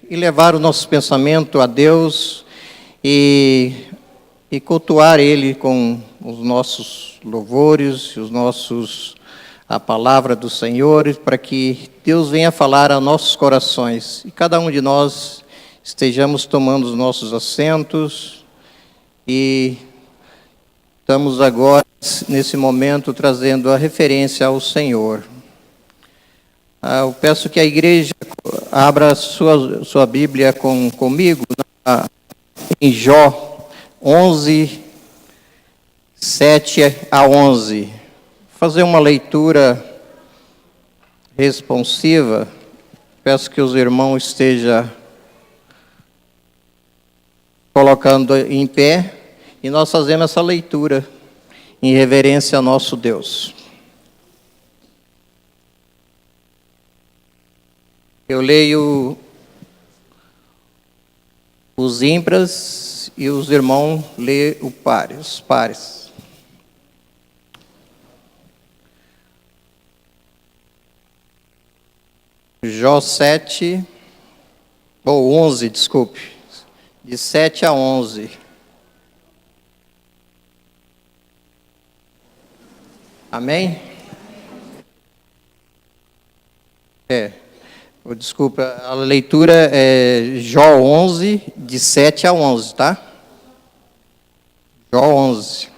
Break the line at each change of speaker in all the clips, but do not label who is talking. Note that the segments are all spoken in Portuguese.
e levar o nosso pensamento a Deus e cultuar Ele com os nossos louvores, a palavra do Senhor, para que Deus venha falar a nossos corações. E cada um de nós estejamos tomando os nossos assentos e estamos agora, nesse momento, trazendo a referência ao Senhor. Eu peço que a igreja abra sua Bíblia comigo em Jó 11, 7 a 11. Fazer uma leitura responsiva. Peço que os irmãos estejam colocando em pé e nós fazemos essa leitura em reverência ao nosso Deus. Eu leio os ímpares e os irmãos lêem os pares. Jó 7, ou 11, desculpe, de 7 a 11. Amém? Desculpa, a leitura é Jó 11, de 7 a 11, tá? Jó 11.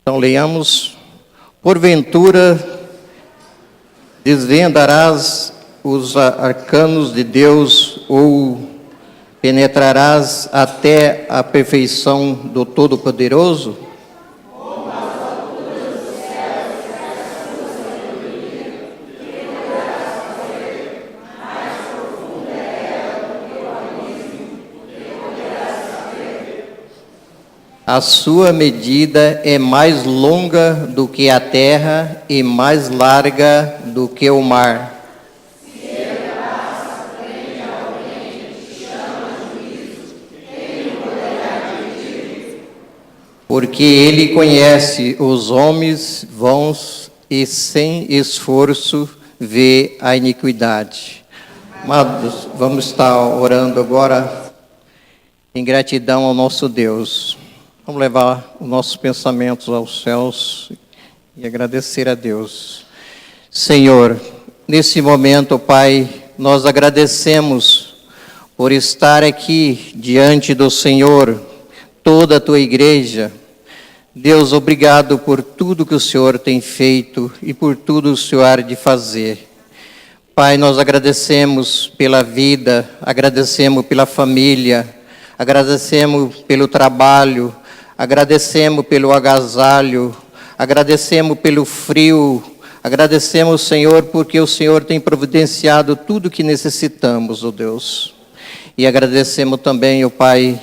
Então, leiamos. Porventura, desvendarás os arcanos de Deus, ou penetrarás até a perfeição do Todo-Poderoso? A sua medida é mais longa do que a terra e mais larga do que o mar. Porque ele conhece os homens vãos e sem esforço vê a iniquidade. Amados, vamos estar orando agora em gratidão ao nosso Deus. Vamos levar os nossos pensamentos aos céus e agradecer a Deus. Senhor, nesse momento, Pai, nós agradecemos por estar aqui diante do Senhor, toda a Tua igreja. Deus, obrigado por tudo que o Senhor tem feito e por tudo o Senhor há de fazer. Pai, nós agradecemos pela vida, agradecemos pela família, agradecemos pelo trabalho, agradecemos pelo agasalho, agradecemos pelo frio, agradecemos, Senhor, porque o Senhor tem providenciado tudo que necessitamos, ó Deus. E agradecemos também, ó Pai,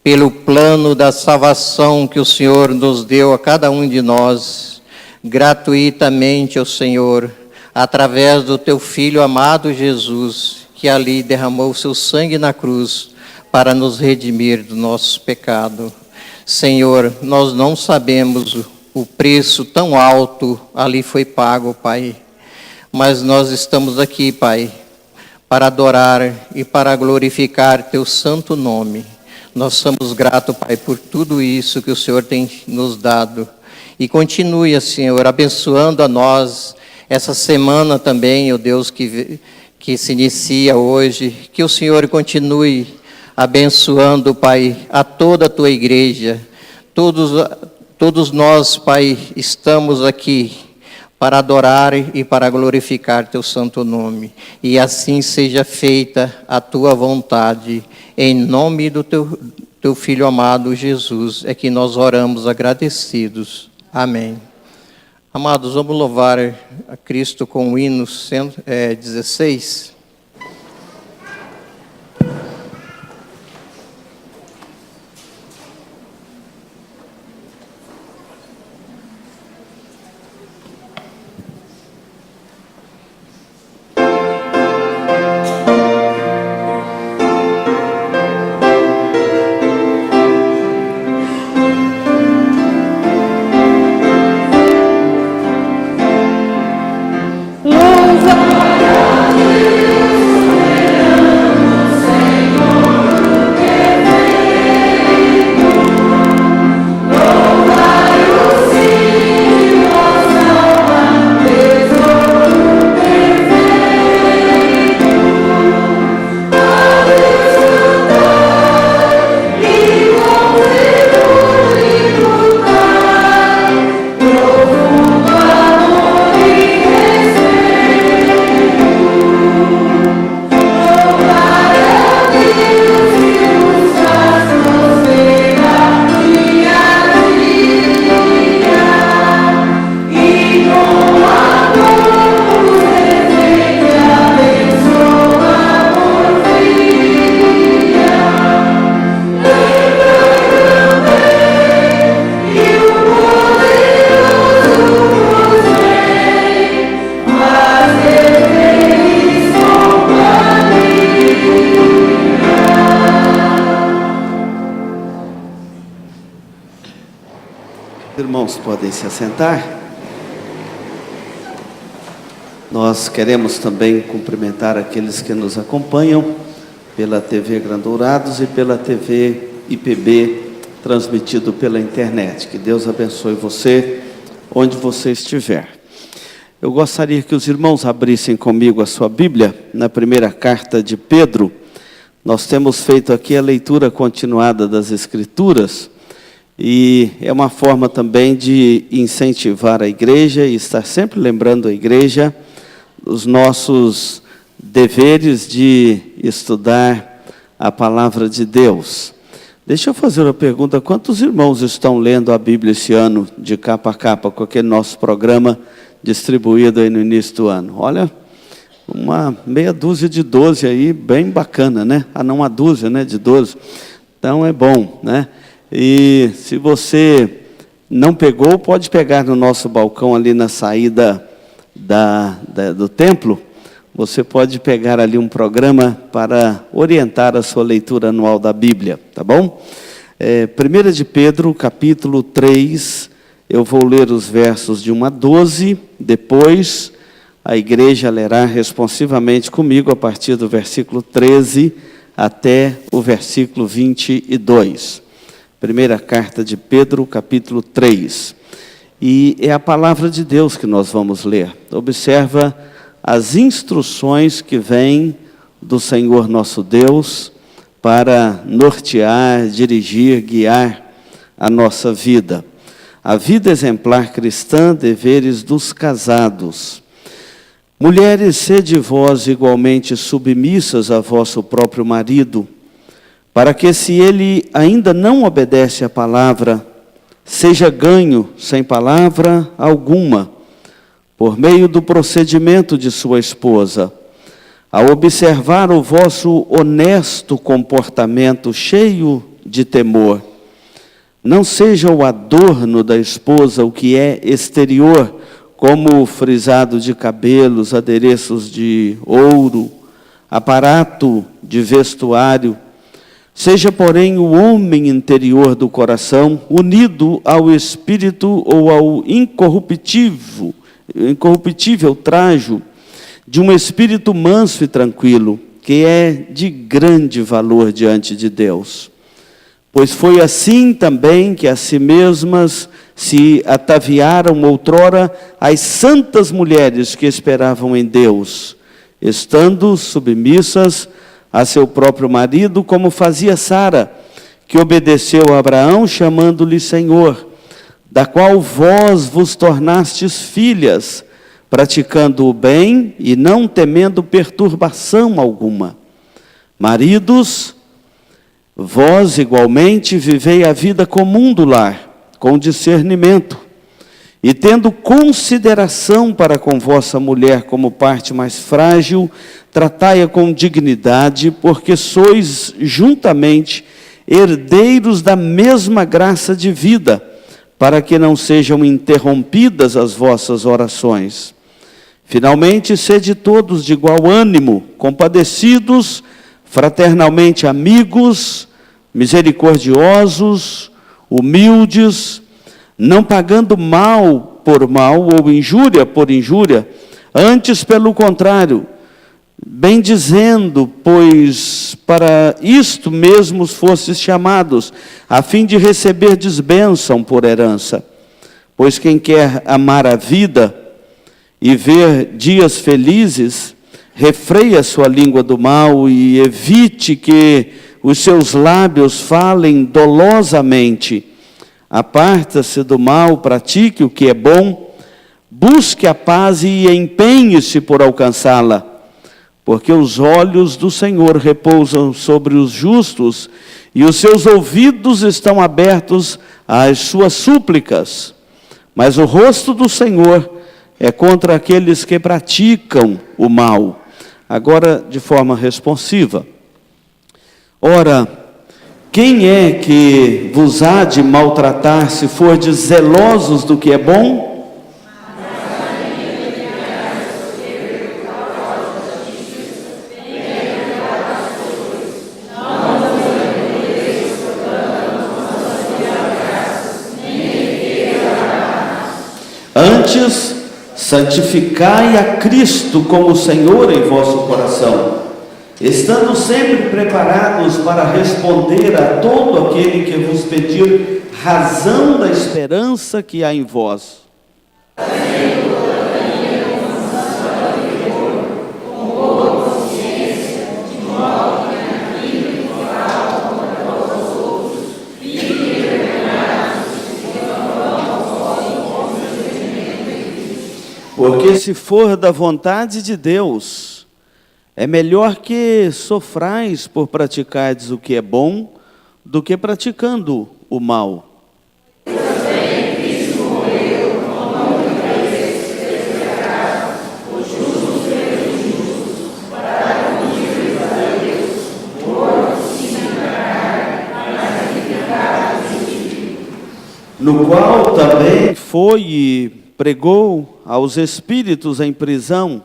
pelo plano da salvação que o Senhor nos deu a cada um de nós, gratuitamente, ó Senhor, através do Teu Filho amado Jesus, que ali derramou o Seu sangue na cruz para nos redimir do nosso pecado. Senhor, nós não sabemos o preço tão alto ali foi pago, Pai, mas nós estamos aqui, Pai, para adorar e para glorificar Teu santo nome. Nós somos gratos, Pai, por tudo isso que o Senhor tem nos dado. E continue, Senhor, abençoando a nós essa semana também, ó Deus, que se inicia hoje. Que o Senhor continue abençoando, Pai, a toda a Tua igreja. Todos nós, Pai, estamos aqui para adorar e para glorificar Teu santo nome. E assim seja feita a Tua vontade. Em nome do Teu Filho amado Jesus, é que nós oramos agradecidos. Amém. Amados, vamos louvar a Cristo com o hino 16.
Irmãos, podem se assentar. Nós queremos também cumprimentar aqueles que nos acompanham pela TV Grandourados e pela TV IPB, transmitido pela internet. Que Deus abençoe você, onde você estiver. Eu gostaria que os irmãos abrissem comigo a sua Bíblia, na primeira carta de Pedro. Nós temos feito aqui a leitura continuada das Escrituras, e é uma forma também de incentivar a igreja e estar sempre lembrando a igreja os nossos deveres de estudar a palavra de Deus. Deixa eu fazer uma pergunta: quantos irmãos estão lendo a Bíblia esse ano, de capa a capa, com aquele nosso programa distribuído aí no início do ano? Olha, uma meia dúzia de 12 aí, bem bacana, né? Não, uma dúzia, né, de 12. Então é bom, né? E se você não pegou, pode pegar no nosso balcão ali na saída do templo. Você pode pegar ali um programa para orientar a sua leitura anual da Bíblia, tá bom? 1 de Pedro, capítulo 3, eu vou ler os versos de 1 a 12, depois a igreja lerá responsivamente comigo a partir do versículo 13 até o versículo 22. Primeira carta de Pedro, capítulo 3. E é a palavra de Deus que nós vamos ler. Observa as instruções que vêm do Senhor nosso Deus para nortear, dirigir, guiar a nossa vida. A vida exemplar cristã, deveres dos casados. Mulheres, sede vós igualmente submissas a vosso próprio marido, para que, se ele ainda não obedece à palavra, seja ganho sem palavra alguma, por meio do procedimento de sua esposa, ao observar o vosso honesto comportamento cheio de temor. Não seja o adorno da esposa o que é exterior, como o frisado de cabelos, adereços de ouro, aparato de vestuário. Seja, porém, o homem interior do coração, unido ao espírito ou ao incorruptível trajo de um espírito manso e tranquilo, que é de grande valor diante de Deus. Pois foi assim também que a si mesmas se ataviaram outrora as santas mulheres que esperavam em Deus, estando submissas a seu próprio marido, como fazia Sara, que obedeceu a Abraão, chamando-lhe Senhor, da qual vós vos tornastes filhas, praticando o bem e não temendo perturbação alguma. Maridos, vós igualmente vivei a vida comum do lar, com discernimento, e tendo consideração para com vossa mulher como parte mais frágil, tratai-a com dignidade, porque sois juntamente herdeiros da mesma graça de vida, para que não sejam interrompidas as vossas orações. Finalmente, sede todos de igual ânimo, compadecidos, fraternalmente amigos, misericordiosos, humildes, não pagando mal por mal ou injúria por injúria, antes, pelo contrário, bendizendo, pois para isto mesmos fostes chamados, a fim de receberdes bênção por herança. Pois quem quer amar a vida e ver dias felizes, refreie a sua língua do mal e evite que os seus lábios falem dolosamente. Aparta-se do mal, pratique o que é bom, busque a paz e empenhe-se por alcançá-la, porque os olhos do Senhor repousam sobre os justos e os seus ouvidos estão abertos às suas súplicas. Mas o rosto do Senhor é contra aqueles que praticam o mal. Agora, de forma responsiva. Ora, quem é que vos há de maltratar se fordes zelosos do que é bom? Antes, santificai a Cristo como Senhor em vosso coração, estando sempre preparados para responder a todo aquele que vos pedir razão da esperança que há em vós. Porque se for da vontade de Deus, é melhor que sofrais por praticardes o que é bom, do que praticando o mal. No qual também foi e pregou aos espíritos em prisão,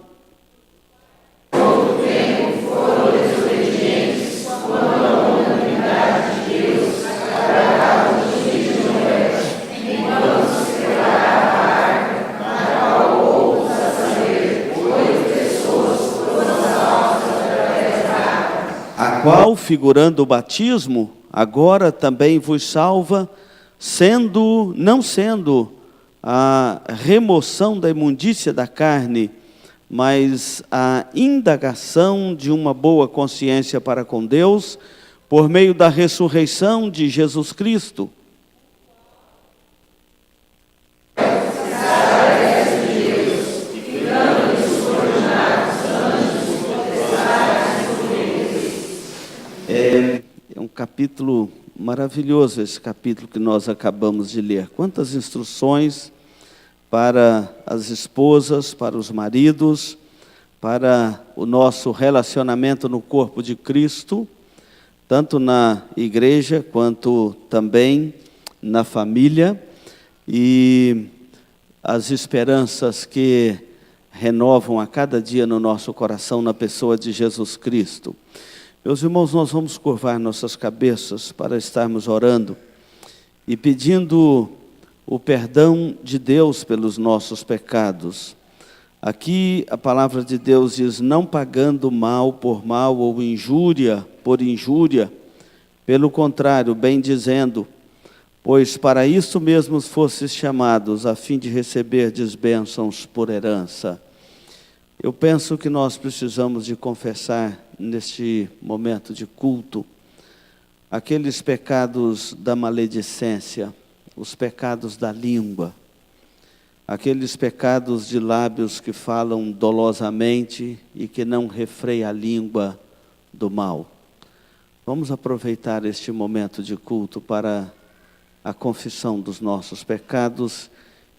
a qual, figurando o batismo, agora também vos salva, não sendo a remoção da imundícia da carne, mas a indagação de uma boa consciência para com Deus, por meio da ressurreição de Jesus Cristo. É um capítulo maravilhoso, esse capítulo que nós acabamos de ler. Quantas instruções para as esposas, para os maridos, para o nosso relacionamento no corpo de Cristo, tanto na igreja quanto também na família, e as esperanças que renovam a cada dia no nosso coração na pessoa de Jesus Cristo. Meus irmãos, nós vamos curvar nossas cabeças para estarmos orando e pedindo o perdão de Deus pelos nossos pecados. Aqui a palavra de Deus diz: não pagando mal por mal ou injúria por injúria, pelo contrário, bem dizendo, pois para isso mesmo fostes chamados, a fim de receberdes bênçãos por herança. Eu penso que nós precisamos de confessar neste momento de culto aqueles pecados da maledicência, os pecados da língua, aqueles pecados de lábios que falam dolosamente e que não refreia a língua do mal. Vamos aproveitar este momento de culto para a confissão dos nossos pecados,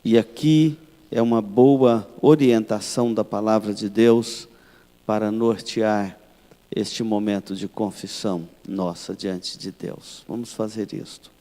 e aqui é uma boa orientação da palavra de Deus para nortear este momento de confissão nossa diante de Deus. Vamos fazer isto.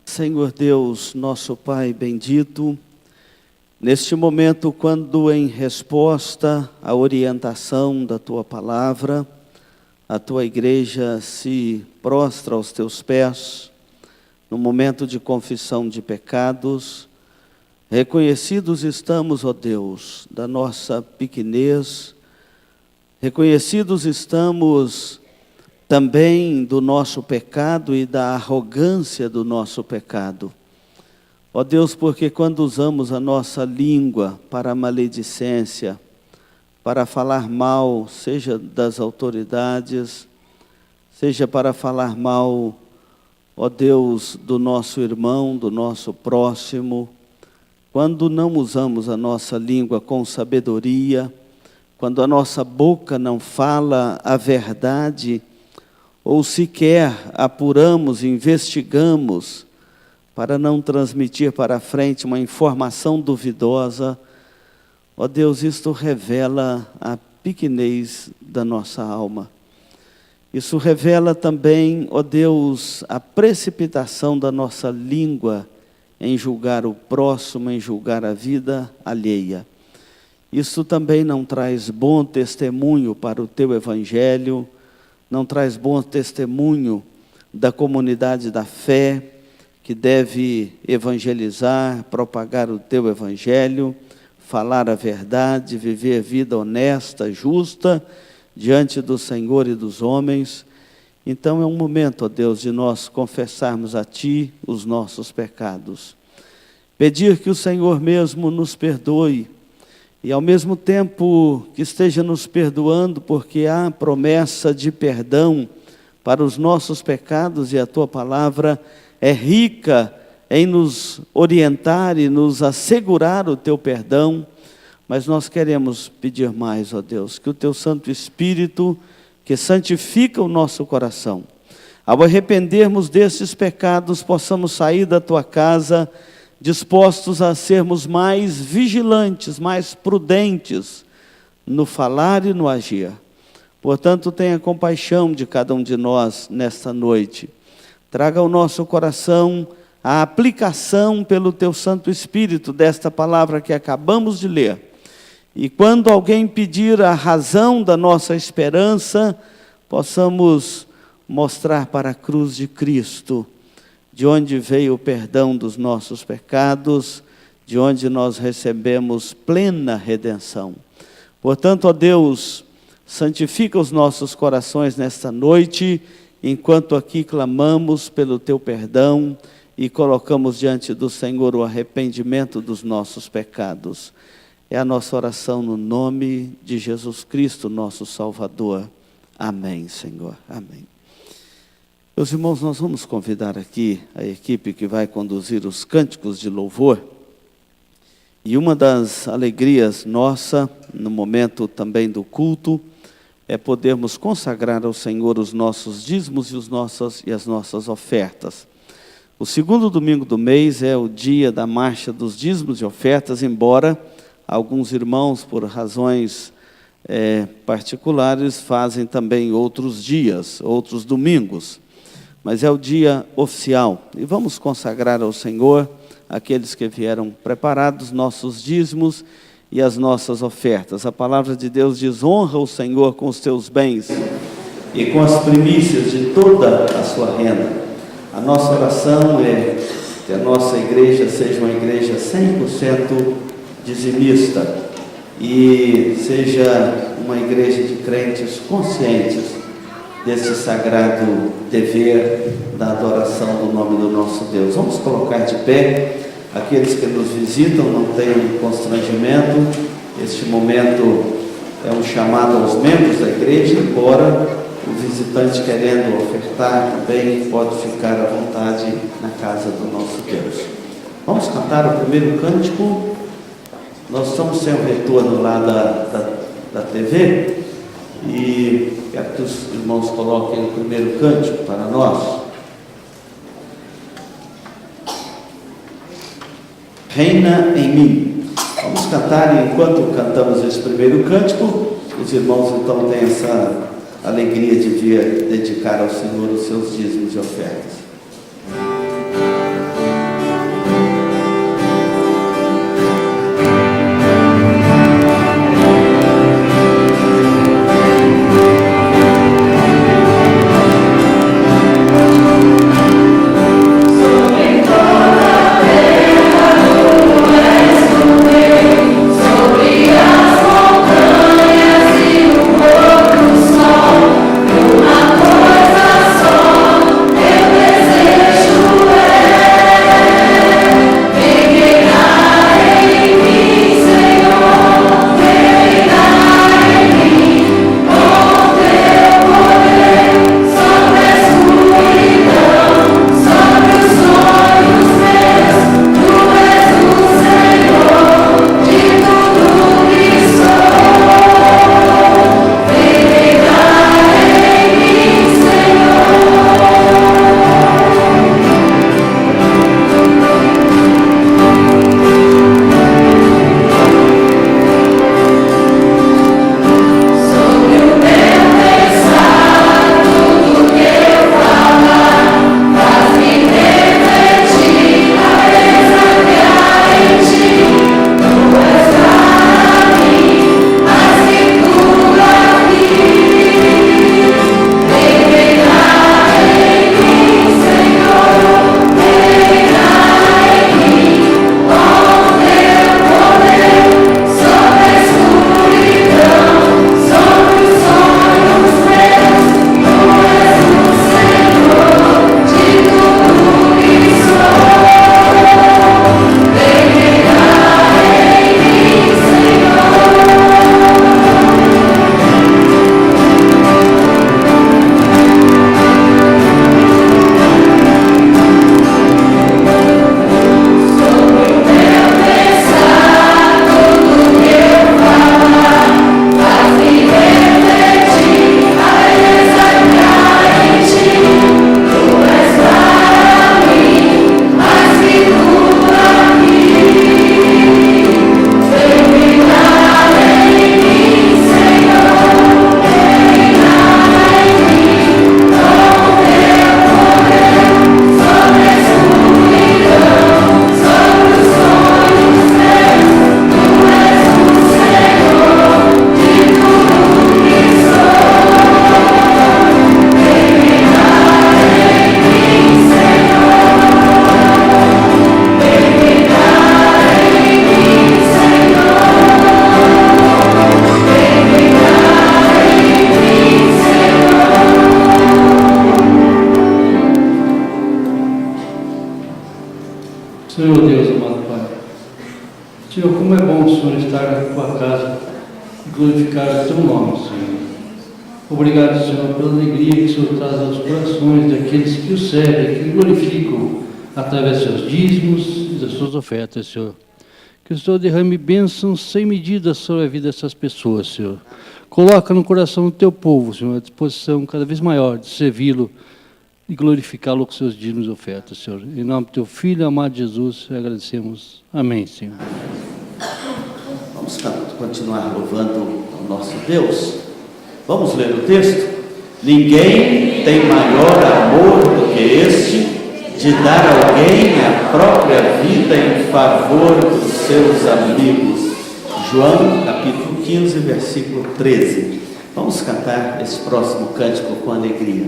Senhor Deus, nosso Pai bendito, neste momento, quando em resposta à orientação da Tua palavra, a Tua igreja se prostra aos Teus pés, no momento de confissão de pecados, reconhecidos estamos, ó Deus, da nossa pequenez, reconhecidos estamos também do nosso pecado e da arrogância do nosso pecado. Ó Deus, porque quando usamos a nossa língua para a maledicência, para falar mal, seja das autoridades, seja para falar mal, ó Deus, do nosso irmão, do nosso próximo, quando não usamos a nossa língua com sabedoria, quando a nossa boca não fala a verdade, ou sequer apuramos, investigamos, para não transmitir para frente uma informação duvidosa, ó Deus, isto revela a pequenez da nossa alma. Isso revela também, ó Deus, a precipitação da nossa língua em julgar o próximo, em julgar a vida alheia. Isso também não traz bom testemunho para o teu evangelho, não traz bom testemunho da comunidade da fé, que deve evangelizar, propagar o teu evangelho, falar a verdade, viver vida honesta, justa, diante do Senhor e dos homens. Então é um momento, ó Deus, de nós confessarmos a Ti os nossos pecados. Pedir que o Senhor mesmo nos perdoe, e ao mesmo tempo que esteja nos perdoando, porque há promessa de perdão para os nossos pecados, e a Tua palavra é rica em nos orientar e nos assegurar o Teu perdão, mas nós queremos pedir mais, ó Deus, que o Teu Santo Espírito, que santifica o nosso coração, ao arrependermos desses pecados, possamos sair da Tua casa dispostos a sermos mais vigilantes, mais prudentes no falar e no agir. Portanto, tenha compaixão de cada um de nós nesta noite. Traga ao nosso coração a aplicação pelo Teu Santo Espírito desta palavra que acabamos de ler. E quando alguém pedir a razão da nossa esperança, possamos mostrar para a cruz de Cristo, de onde veio o perdão dos nossos pecados, de onde nós recebemos plena redenção. Portanto, ó Deus, santifica os nossos corações nesta noite, enquanto aqui clamamos pelo Teu perdão e colocamos diante do Senhor o arrependimento dos nossos pecados. É a nossa oração no nome de Jesus Cristo, nosso Salvador. Amém, Senhor. Amém. Meus irmãos, nós vamos convidar aqui a equipe que vai conduzir os cânticos de louvor. E uma das alegrias nossa, no momento também do culto, é podermos consagrar ao Senhor os nossos dízimos e as nossas ofertas. O segundo domingo do mês é o dia da marcha dos dízimos e ofertas, embora alguns irmãos, por razões particulares, fazem também outros dias, outros domingos. Mas é o dia oficial. E vamos consagrar ao Senhor aqueles que vieram preparados, nossos dízimos e as nossas ofertas. A palavra de Deus diz: honra o Senhor com os teus bens e com as primícias de toda a sua renda. A nossa oração é que a nossa igreja seja uma igreja 100% dizimista e seja uma igreja de crentes conscientes desse sagrado dever da adoração do nome do nosso Deus. Vamos colocar de pé. Aqueles que nos visitam não tenham constrangimento. Este momento é um chamado aos membros da igreja, embora o visitante querendo ofertar também pode ficar à vontade na casa do nosso Deus. Vamos cantar o primeiro cântico. Nós estamos sem o retorno lá da TV e quero que os irmãos coloquem o primeiro cântico para nós. Reina em mim. Vamos cantar, e enquanto cantamos esse primeiro cântico, os irmãos então têm essa alegria de vir dedicar ao Senhor os seus dízimos e ofertas.
Uma coisa só eu Senhor, estar na tua casa e glorificar o teu nome, Senhor. Obrigado, Senhor, pela alegria que o Senhor traz aos corações daqueles que o servem, que o glorificam através dos seus dízimos e das suas ofertas, Senhor. Que o Senhor derrame bênçãos sem medida sobre a vida dessas pessoas, Senhor. Coloca no coração do teu povo, Senhor, a disposição cada vez maior de servi-lo e glorificá-lo com seus dízimos e ofertas, Senhor. Em nome do teu Filho, amado Jesus, agradecemos. Amém, Senhor.
Vamos continuar louvando o nosso Deus. Vamos ler o texto? Ninguém tem maior amor do que este, de dar a alguém a própria vida em favor dos seus amigos. João, capítulo 15, versículo 13. Vamos cantar esse próximo cântico com alegria.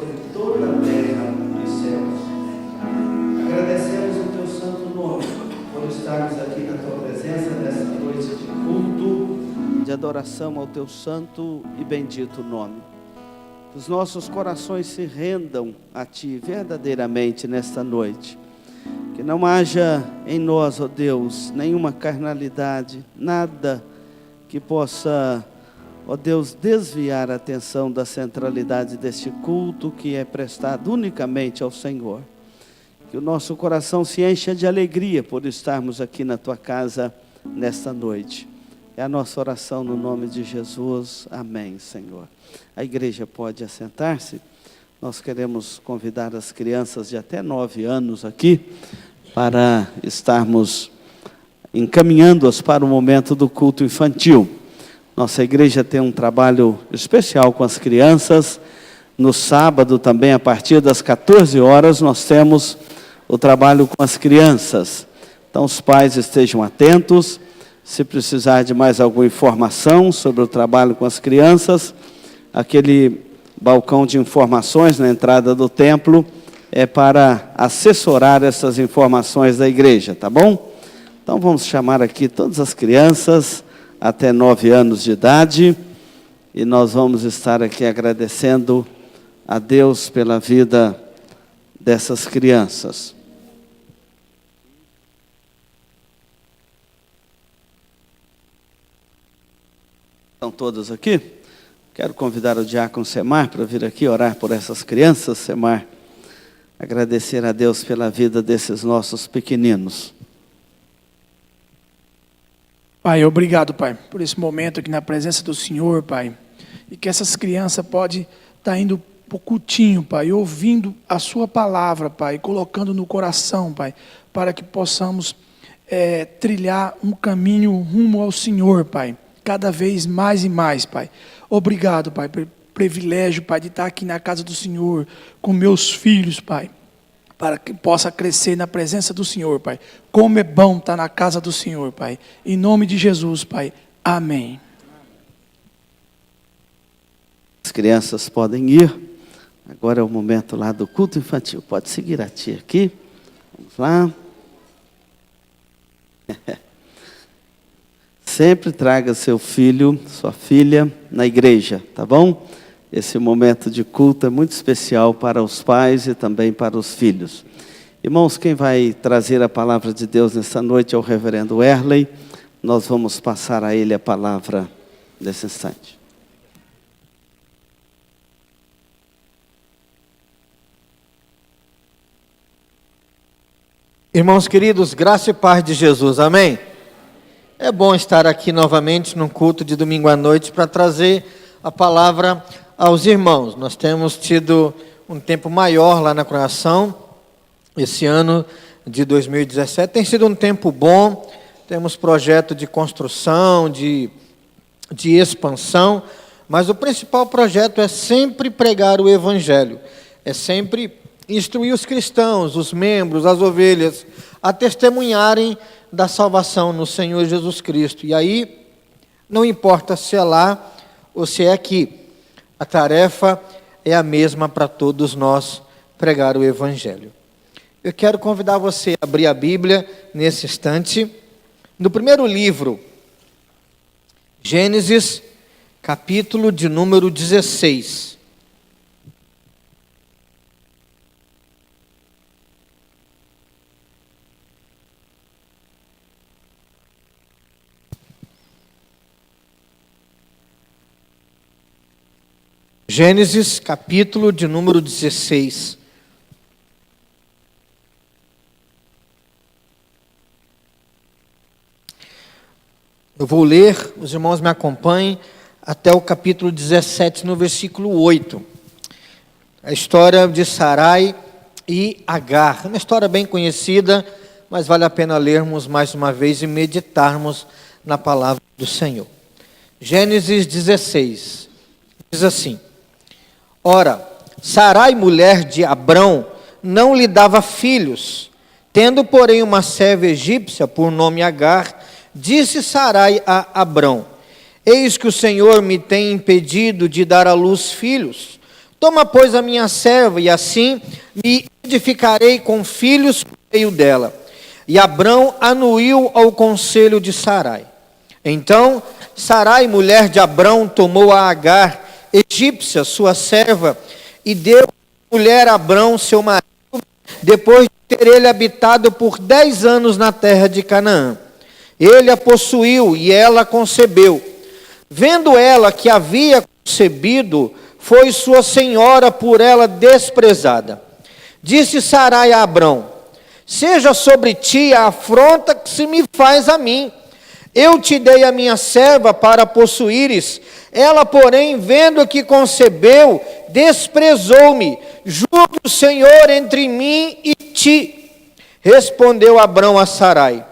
sobre toda a terra e céus. Agradecemos o teu santo nome por estarmos aqui na tua presença nessa noite de culto, de adoração ao teu santo e bendito nome. Os nossos corações se rendam a ti verdadeiramente nesta noite. Que não haja em nós, ó Deus, nenhuma carnalidade, nada que possa, ó Deus, desviar a atenção da centralidade deste culto que é prestado unicamente ao Senhor. Que o nosso coração se encha de alegria por estarmos aqui na tua casa nesta noite. É a nossa oração no nome de Jesus. Amém, Senhor. A igreja pode assentar-se. Nós queremos convidar as crianças de até 9 anos aqui para estarmos encaminhando-as para o momento do culto infantil. Nossa igreja tem um trabalho especial com as crianças. No sábado também, a partir das 14 horas, nós temos o trabalho com as crianças. Então os pais estejam atentos. Se precisar de mais alguma informação sobre o trabalho com as crianças, aquele balcão de informações na entrada do templo é para assessorar essas informações da igreja, tá bom? Então vamos chamar aqui todas as crianças até 9 anos de idade e nós vamos estar aqui agradecendo a Deus pela vida dessas crianças. Estão todos aqui? Quero convidar o diácono Semar para vir aqui orar por essas crianças, Semar. Agradecer a Deus pela vida desses nossos pequeninos.
Pai, obrigado, Pai, por esse momento aqui na presença do Senhor, Pai. E que essas crianças podem estar indo para o cultinho, Pai, ouvindo a sua palavra, Pai, colocando no coração, Pai, para que possamos trilhar um caminho rumo ao Senhor, Pai. Cada vez mais e mais, Pai. Obrigado, Pai, pelo privilégio, Pai, de estar aqui na casa do Senhor, com meus filhos, Pai, para que possa crescer na presença do Senhor, Pai. Como é bom estar na casa do Senhor, Pai. Em nome de Jesus, Pai. Amém.
As crianças podem ir. Agora é o momento lá do culto infantil. Pode seguir a tia aqui. Vamos lá. Sempre traga seu filho, sua filha na igreja, tá bom? Esse momento de culto é muito especial para os pais e também para os filhos. Irmãos, quem vai trazer a palavra de Deus nessa noite é o reverendo Erley. Nós vamos passar a ele a palavra nesse instante.
Irmãos queridos, graça e paz de Jesus, amém? É bom estar aqui novamente num culto de domingo à noite para trazer a palavra aos irmãos. Nós temos tido um tempo maior lá na Croação. Esse ano de 2017 tem sido um tempo bom. Temos projeto de construção, de expansão, mas o principal projeto é sempre pregar o Evangelho. É sempre instruir os cristãos, os membros, as ovelhas, a testemunharem da salvação no Senhor Jesus Cristo. E aí, não importa se é lá ou se é aqui, a tarefa é a mesma para todos nós, pregar o Evangelho. Eu quero convidar você a abrir a Bíblia nesse instante, no primeiro livro, Gênesis, capítulo de número 16. Gênesis, capítulo de número 16. Eu vou ler, os irmãos me acompanhem, até o capítulo 17, no versículo 8. A história de Sarai e Agar. Uma história bem conhecida, mas vale a pena lermos mais uma vez e meditarmos na palavra do Senhor. Gênesis 16, diz assim: Ora, Sarai, mulher de Abrão, não lhe dava filhos. Tendo, porém, uma serva egípcia, por nome Agar, disse Sarai a Abrão: Eis que o Senhor me tem impedido de dar à luz filhos.
Toma, pois, a minha serva, e assim me edificarei com filhos no meio dela. E Abrão anuiu ao conselho de Sarai. Então Sarai, mulher de Abrão, tomou a Agar, egípcia, sua serva, e deu mulher a Abrão, seu marido, depois de ter ele habitado por 10 anos na terra de Canaã. Ele a possuiu e ela concebeu. Vendo ela que havia concebido, foi sua senhora por ela desprezada. Disse Sarai a Abrão: seja sobre ti a afronta que se me faz a mim. Eu te dei a minha serva para possuíres. Ela, porém, vendo que concebeu, desprezou-me. Julgue o Senhor entre mim e ti. Respondeu Abrão a Sarai: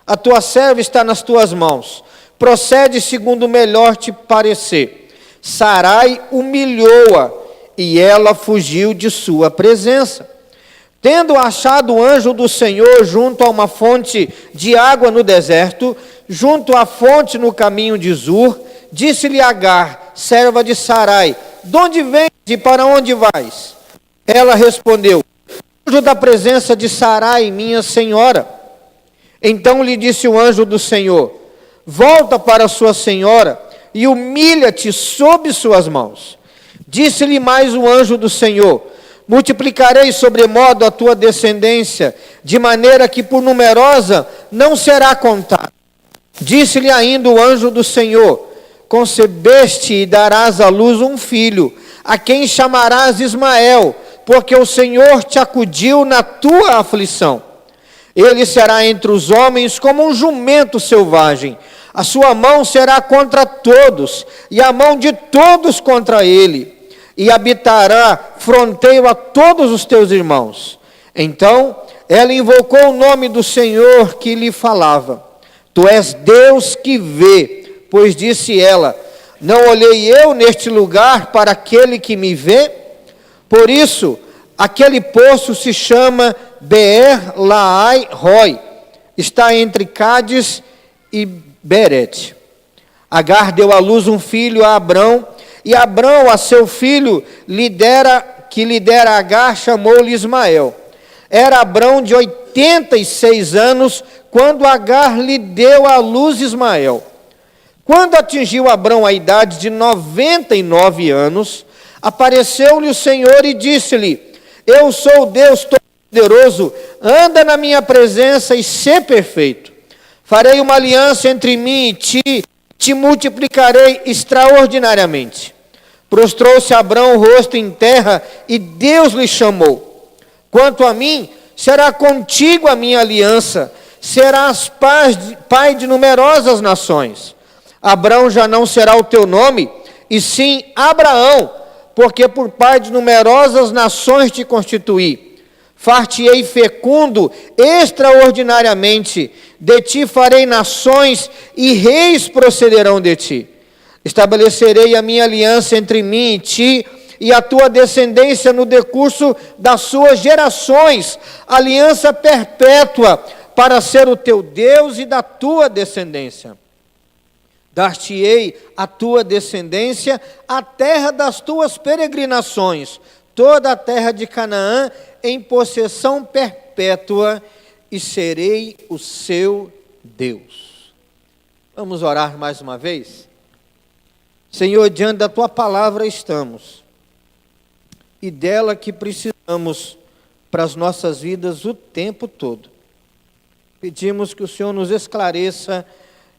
a tua serva está nas tuas mãos. Procede segundo o melhor te parecer. Sarai humilhou-a, e ela fugiu de sua presença. Tendo achado o anjo do Senhor junto a uma fonte de água no deserto, junto à fonte no caminho de Zur, disse-lhe Agar, serva de Sarai: de onde vens e para onde vais? Ela respondeu: anjo da presença de Sarai, minha senhora. Então lhe disse o anjo do Senhor: volta para sua senhora e humilha-te sob suas mãos. Disse-lhe mais o anjo do Senhor: multiplicarei sobremodo a tua descendência, de maneira que por numerosa não será contada. Disse-lhe ainda o anjo do Senhor: concebeste e darás à luz um filho, a quem chamarás Ismael, porque o Senhor te acudiu na tua aflição. Ele será entre os homens como um jumento selvagem. A sua mão será contra todos, e a mão de todos contra ele. E habitará fronteiro a todos os teus irmãos. Então ela invocou o nome do Senhor que lhe falava. Tu és Deus que vê, pois disse ela: não olhei eu neste lugar para aquele que me vê? Por isso, aquele poço se chama Beer-Lahai-Roi, está entre Cádiz e Beret. Agar deu à luz um filho a Abrão, e Abrão a seu filho que lhe dera Agar, chamou-lhe Ismael. Era Abrão de 86 anos, quando Agar lhe deu à luz Ismael. Quando atingiu Abrão a idade de 99 anos, apareceu-lhe o Senhor e disse-lhe: eu sou Deus Todo-Poderoso, anda na minha presença e sê perfeito. Farei uma aliança entre mim e ti, te multiplicarei extraordinariamente. Prostrou-se Abrão o rosto em terra, e Deus lhe chamou: quanto a mim, será contigo a minha aliança, serás pai de numerosas nações. Abrão já não será o teu nome, e sim Abraão, porque por pai de numerosas nações te constituí. Far-te-ei fecundo extraordinariamente, de ti farei nações, e reis procederão de ti. Estabelecerei a minha aliança entre mim e ti, e a tua descendência no decurso das suas gerações, aliança perpétua, para ser o teu Deus e da tua descendência. Dar-te-ei a tua descendência a terra das tuas peregrinações, toda a terra de Canaã, em possessão perpétua, e serei o seu Deus. Vamos orar mais uma vez? Senhor, diante da tua palavra estamos, e dela que precisamos para as nossas vidas o tempo todo. Pedimos que o Senhor nos esclareça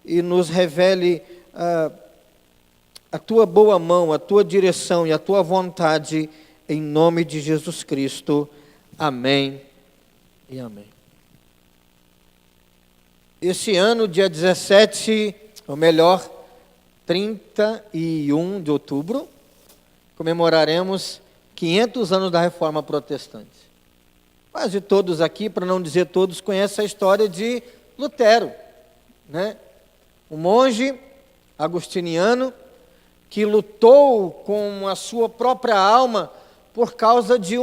e nos revele a tua boa mão, a tua direção e a tua vontade, em nome de Jesus Cristo. Amém e amém. Esse ano, dia 17, ou melhor, 31 de outubro, comemoraremos 500 anos da Reforma Protestante. Quase todos aqui, para não dizer todos, conhecem a história de Lutero, né? Um monge agostiniano que lutou com a sua própria alma por causa de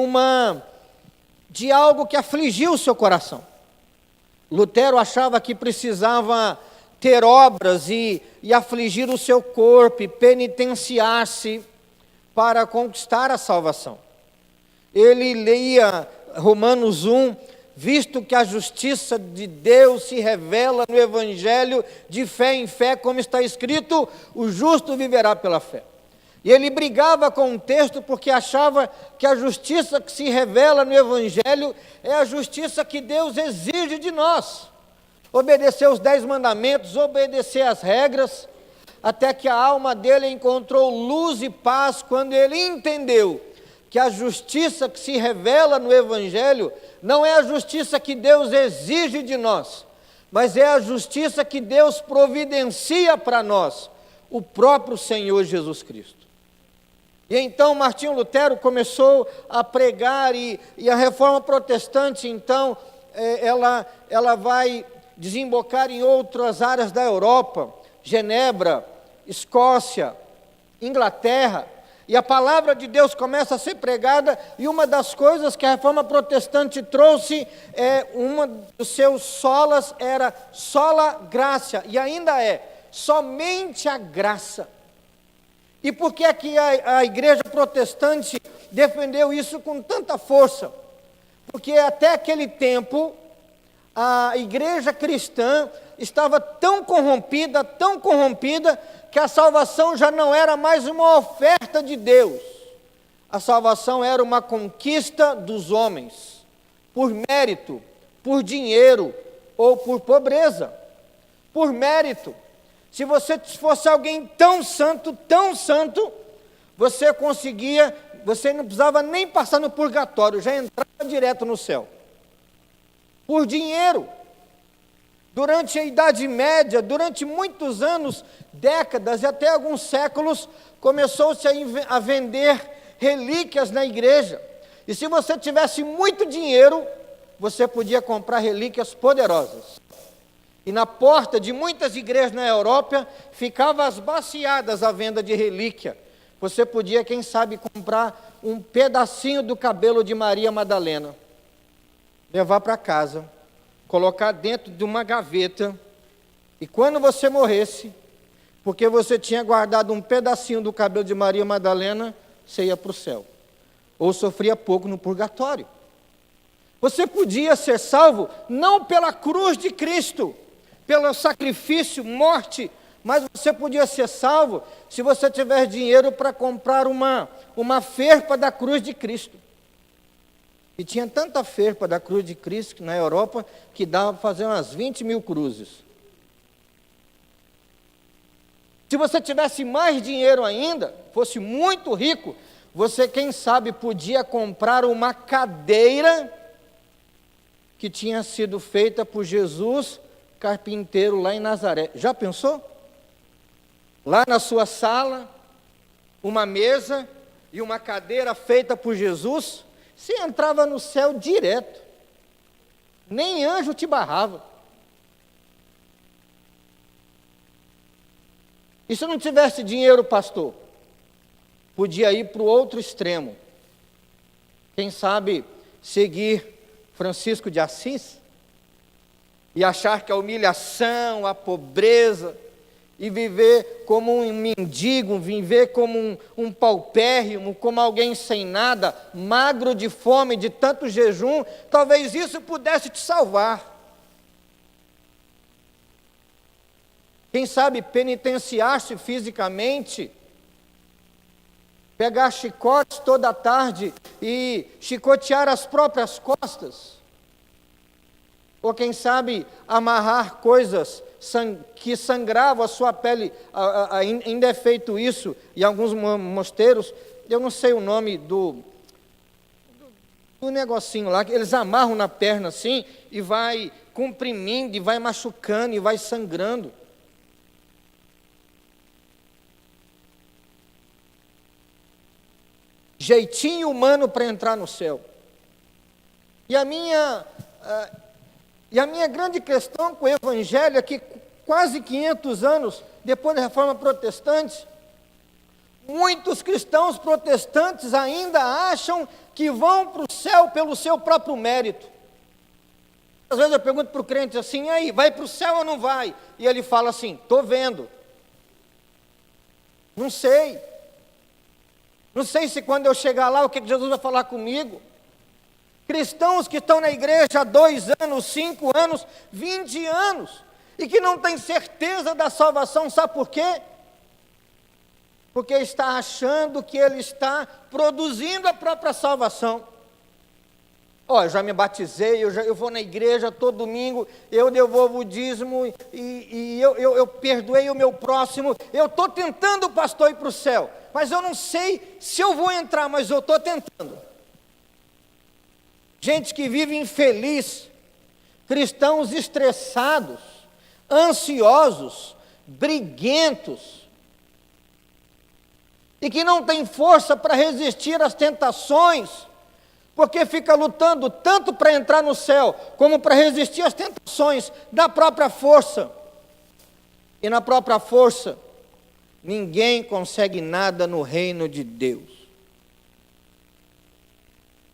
algo que afligiu o seu coração. Lutero achava que precisava ter obras e afligir o seu corpo e penitenciar-se para conquistar a salvação. Ele lia Romanos 1, visto que a justiça de Deus se revela no Evangelho de fé em fé, como está escrito, o justo viverá pela fé. E ele brigava com o texto porque achava que a justiça que se revela no Evangelho é a justiça que Deus exige de nós. Obedecer os 10 mandamentos, obedecer as regras, até que a alma dele encontrou luz e paz quando ele entendeu que a justiça que se revela no Evangelho não é a justiça que Deus exige de nós, mas é a justiça que Deus providencia para nós, o próprio Senhor Jesus Cristo. E então Martinho Lutero começou a pregar e a Reforma Protestante, então, ela vai desembocar em outras áreas da Europa, Genebra, Escócia, Inglaterra, e a palavra de Deus começa a ser pregada, e uma das coisas que a Reforma Protestante trouxe, uma dos seus solas era sola gratia, e ainda é, somente a graça. E por que é que a igreja protestante defendeu isso com tanta força? Porque até aquele tempo, a igreja cristã estava tão corrompida, que a salvação já não era mais uma oferta de Deus. A salvação era uma conquista dos homens, por mérito, por dinheiro ou por pobreza. Por mérito. Se você fosse alguém tão santo, você não precisava nem passar no purgatório, já entrava direto no céu. Por dinheiro. Durante a Idade Média, durante muitos anos, décadas e até alguns séculos, começou-se a vender relíquias na igreja. E se você tivesse muito dinheiro, você podia comprar relíquias poderosas. E na porta de muitas igrejas na Europa, ficavam as baciadas à venda de relíquia. Você podia, quem sabe, comprar um pedacinho do cabelo de Maria Madalena, levar para casa, colocar dentro de uma gaveta, e quando você morresse, porque você tinha guardado um pedacinho do cabelo de Maria Madalena, você ia para o céu, ou sofria pouco no purgatório. Você podia ser salvo, não pela cruz de Cristo, pelo sacrifício, morte, mas você podia ser salvo se você tiver dinheiro para comprar uma ferpa da cruz de Cristo. E tinha tanta ferpa da cruz de Cristo na Europa que dava para fazer umas 20 mil cruzes. Se você tivesse mais dinheiro ainda, fosse muito rico, você, quem sabe, podia comprar uma cadeira que tinha sido feita por Jesus carpinteiro lá em Nazaré. Já pensou? Lá na sua sala, uma mesa e uma cadeira feita por Jesus, você entrava no céu direto. Nem anjo te barrava. E se não tivesse dinheiro, pastor? Podia ir para o outro extremo. Quem sabe seguir Francisco de Assis? E achar que a humilhação, a pobreza, e viver como um mendigo, viver como um paupérrimo, como alguém sem nada, magro de fome, de tanto jejum, talvez isso pudesse te salvar. Quem sabe penitenciar-se fisicamente, pegar chicotes toda a tarde e chicotear as próprias costas. Ou quem sabe amarrar coisas que sangravam a sua pele, ainda é feito isso em alguns mosteiros, eu não sei o nome do negocinho lá, que eles amarram na perna assim, e vai comprimindo, e vai machucando, e vai sangrando. Jeitinho humano para entrar no céu. E a minha grande questão com o Evangelho é que quase 500 anos depois da Reforma Protestante, muitos cristãos protestantes ainda acham que vão para o céu pelo seu próprio mérito. Às vezes eu pergunto para o crente assim, e aí, vai para o céu ou não vai? E ele fala assim, estou vendo. Não sei. Não sei se quando eu chegar lá, o que Jesus vai falar comigo. Cristãos que estão na igreja há 2 anos, 5 anos, 20 anos, e que não têm certeza da salvação, sabe por quê? Porque está achando que ele está produzindo a própria salvação. Eu já me batizei, eu vou na igreja todo domingo, eu devolvo o dízimo e eu perdoei o meu próximo. Eu estou tentando, pastor, ir para o céu, mas eu não sei se eu vou entrar, mas eu estou tentando. Gente que vive infeliz, cristãos estressados, ansiosos, briguentos, e que não tem força para resistir às tentações, porque fica lutando tanto para entrar no céu, como para resistir às tentações da própria força. E na própria força, ninguém consegue nada no reino de Deus.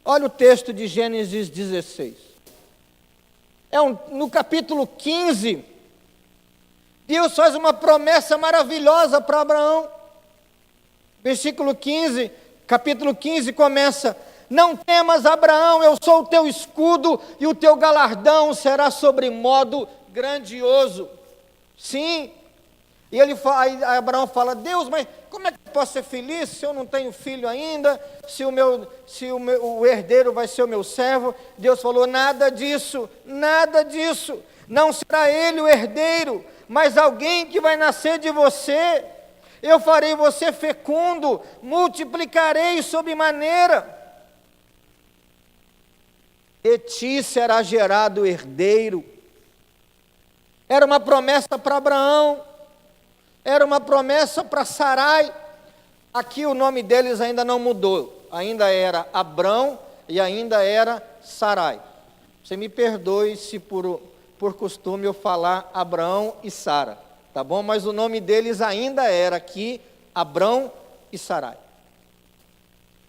Olha o texto de Gênesis 16. No capítulo 15, Deus faz uma promessa maravilhosa para Abraão. Versículo 15, capítulo 15 começa: não temas, Abraão, eu sou o teu escudo e o teu galardão será sobremodo grandioso. Sim. E aí Abraão fala: Deus, mas como é que eu posso ser feliz se eu não tenho filho ainda? Se o herdeiro vai ser o meu servo? Deus falou: nada disso, nada disso. Não será ele o herdeiro, mas alguém que vai nascer de você. Eu farei você fecundo, multiplicarei sobremaneira. De ti será gerado o herdeiro. Era uma promessa para Abraão, era uma promessa para Sarai. Aqui o nome deles ainda não mudou, ainda era Abrão e ainda era Sarai. Você me perdoe se por costume eu falar Abraão e Sara, tá bom? Mas o nome deles ainda era aqui Abrão e Sarai.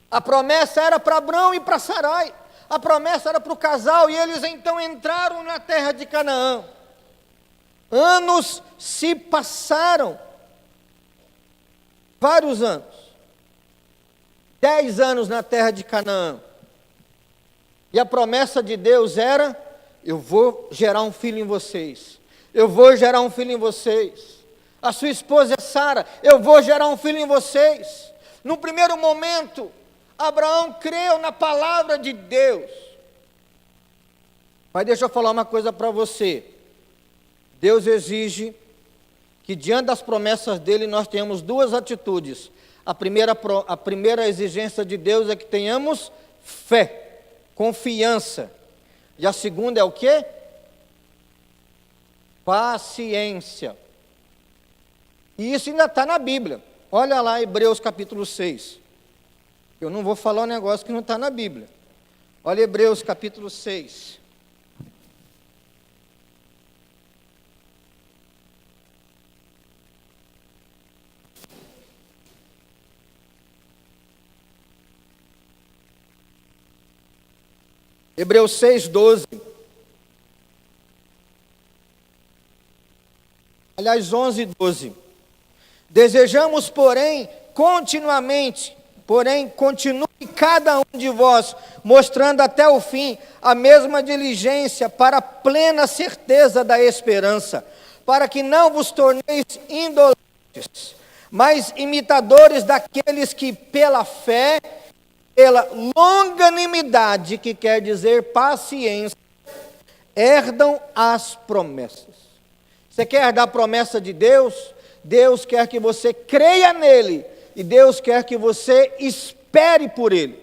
A promessa era para Abrão e para Sarai. A promessa era para o casal, e eles então entraram na terra de Canaã. Anos se passaram, vários anos, 10 anos na terra de Canaã, e a promessa de Deus era: eu vou gerar um filho em vocês, eu vou gerar um filho em vocês. A sua esposa é Sara: eu vou gerar um filho em vocês. No primeiro momento, Abraão creu na palavra de Deus. Mas deixa eu falar uma coisa para você. Deus exige que diante das promessas dele nós tenhamos 2 atitudes. A primeira exigência de Deus é que tenhamos fé, confiança. E a segunda é o quê? Paciência. E isso ainda está na Bíblia. Olha lá Hebreus capítulo 6. Eu não vou falar um negócio que não está na Bíblia. Olha Hebreus capítulo 6. Hebreus 6, 12. Aliás, 11 e 12. Desejamos, porém, continue cada um de vós, mostrando até o fim a mesma diligência para a plena certeza da esperança, para que não vos torneis indolentes, mas imitadores daqueles que pela fé, pela longanimidade, que quer dizer paciência, herdam as promessas. Você quer herdar a promessa de Deus? Deus quer que você creia nele, e Deus quer que você espere por ele.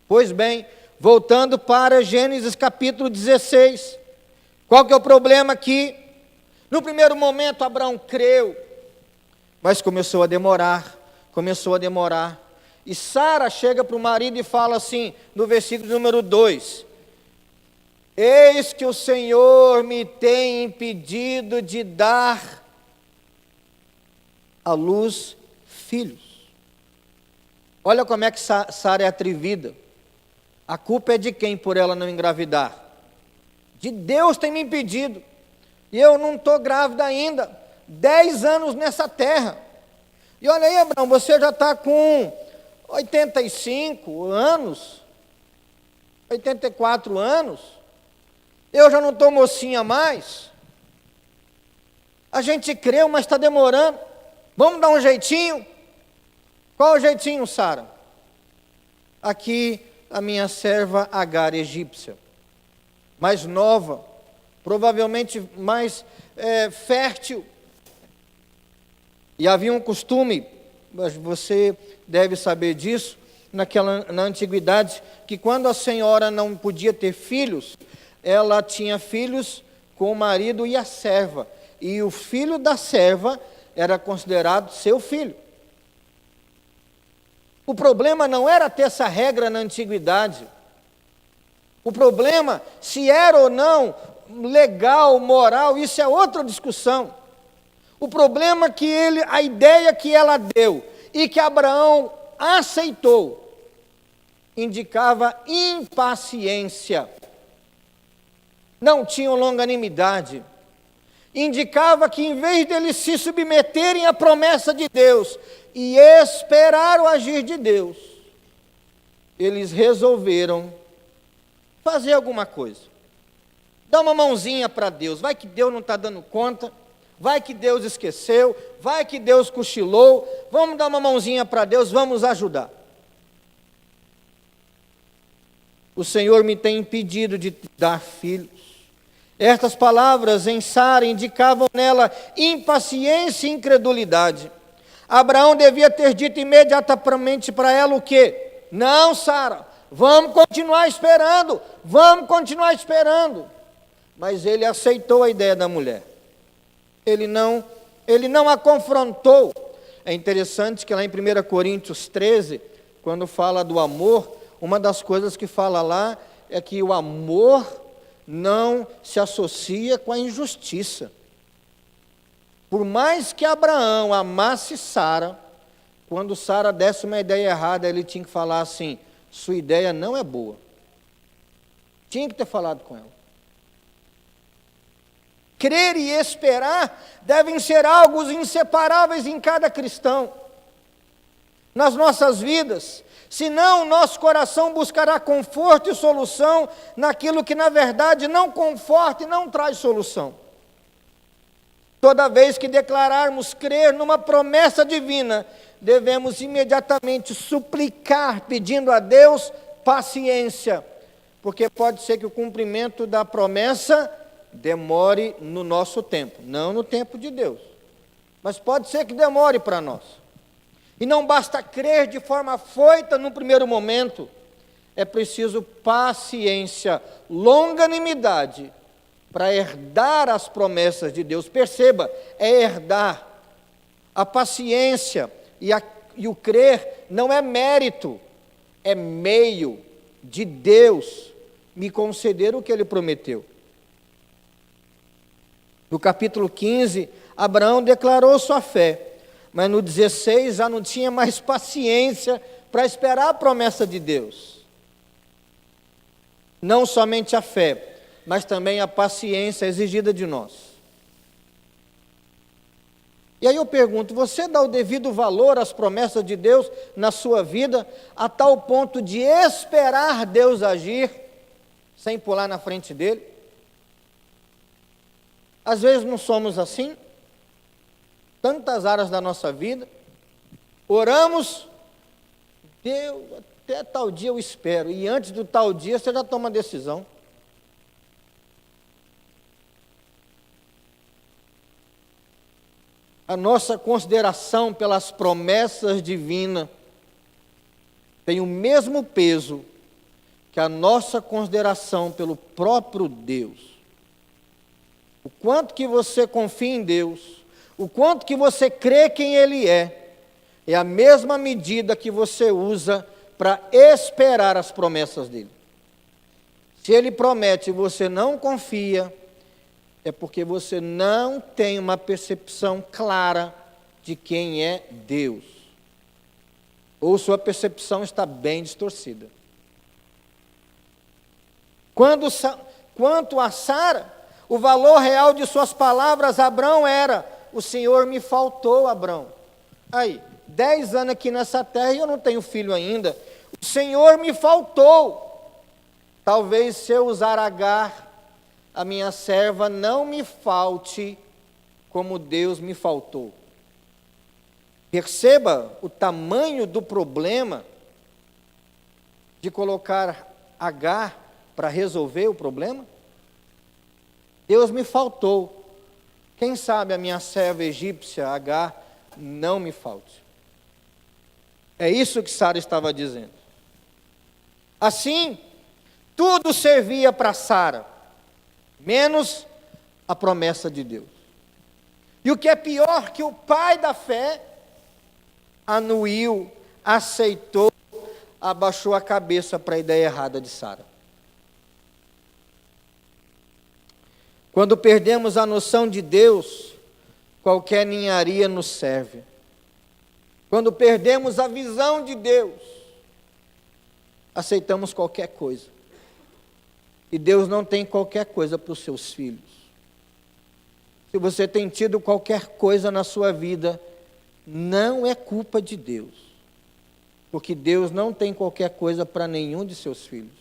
Pois bem, voltando para Gênesis capítulo 16, qual que é o problema aqui? No primeiro momento Abraão creu, mas começou a demorar. E Sara chega para o marido e fala assim, no versículo número 2: eis que o Senhor me tem impedido de dar à luz filhos. Olha como é que Sara é atrevida. A culpa é de quem por ela não engravidar? De Deus tem me impedido. E eu não estou grávida ainda. 10 anos nessa terra. E olha aí, Abraão, você já está com 85 anos, 84 anos, eu já não estou mocinha mais. A gente creu, mas está demorando. Vamos dar um jeitinho? Qual o jeitinho, Sara? Aqui a minha serva Agar, egípcia, mais nova, provavelmente mais fértil. E havia um costume, mas você deve saber disso, na antiguidade, que quando a senhora não podia ter filhos, ela tinha filhos com o marido e a serva. E o filho da serva era considerado seu filho. O problema não era ter essa regra na antiguidade. O problema, se era ou não legal, moral, isso é outra discussão. O problema é que a ideia que ela deu e que Abraão aceitou, indicava impaciência. Não tinham longanimidade. Indicava que em vez deles se submeterem à promessa de Deus e esperar o agir de Deus, eles resolveram fazer alguma coisa. Dá uma mãozinha para Deus, vai que Deus não está dando conta, vai que Deus esqueceu, vai que Deus cochilou, vamos dar uma mãozinha para Deus, vamos ajudar. O Senhor me tem impedido de dar filhos. Estas palavras em Sara indicavam nela impaciência e incredulidade. Abraão devia ter dito imediatamente para ela o quê? Não, Sara, vamos continuar esperando, vamos continuar esperando. Mas ele aceitou a ideia da mulher. Ele não a confrontou. É interessante que lá em 1 Coríntios 13, quando fala do amor, uma das coisas que fala lá é que o amor não se associa com a injustiça. Por mais que Abraão amasse Sara, quando Sara desse uma ideia errada, ele tinha que falar assim: sua ideia não é boa. Tinha que ter falado com ela. Crer e esperar devem ser algo inseparáveis em cada cristão. Nas nossas vidas, senão o nosso coração buscará conforto e solução naquilo que na verdade não conforta e não traz solução. Toda vez que declararmos crer numa promessa divina, devemos imediatamente suplicar, pedindo a Deus paciência, porque pode ser que o cumprimento da promessa demore no nosso tempo, não no tempo de Deus, mas pode ser que demore para nós. E não basta crer de forma afoita no primeiro momento, é preciso paciência, longanimidade, para herdar as promessas de Deus. Perceba, é herdar. A paciência e o crer não é mérito, é meio de Deus me conceder o que Ele prometeu. No capítulo 15, Abraão declarou sua fé, mas no 16 já não tinha mais paciência para esperar a promessa de Deus. Não somente a fé, mas também a paciência exigida de nós. E aí eu pergunto, você dá o devido valor às promessas de Deus na sua vida, a tal ponto de esperar Deus agir, sem pular na frente dele? Às vezes não somos assim, tantas áreas da nossa vida, oramos, Deus, até tal dia eu espero, e antes do tal dia você já toma decisão. A nossa consideração pelas promessas divinas tem o mesmo peso que a nossa consideração pelo próprio Deus. O quanto que você confia em Deus, o quanto que você crê quem Ele é a mesma medida que você usa para esperar as promessas dEle. Se Ele promete e você não confia, é porque você não tem uma percepção clara de quem é Deus. Ou sua percepção está bem distorcida. Quanto a Sara, o valor real de suas palavras a Abrão era: o Senhor me faltou, Abrão. Aí, 10 anos aqui nessa terra e eu não tenho filho ainda. O Senhor me faltou. Talvez se eu usar Agar, a minha serva, não me falte como Deus me faltou. Perceba o tamanho do problema de colocar Agar para resolver o problema. Deus me faltou. Quem sabe a minha serva egípcia, Agar, não me falte. É isso que Sara estava dizendo. Assim, tudo servia para Sara, menos a promessa de Deus. E o que é pior, que o pai da fé anuiu, aceitou, abaixou a cabeça para a ideia errada de Sara. Quando perdemos a noção de Deus, qualquer ninharia nos serve. Quando perdemos a visão de Deus, aceitamos qualquer coisa. E Deus não tem qualquer coisa para os seus filhos. Se você tem tido qualquer coisa na sua vida, não é culpa de Deus. Porque Deus não tem qualquer coisa para nenhum de seus filhos.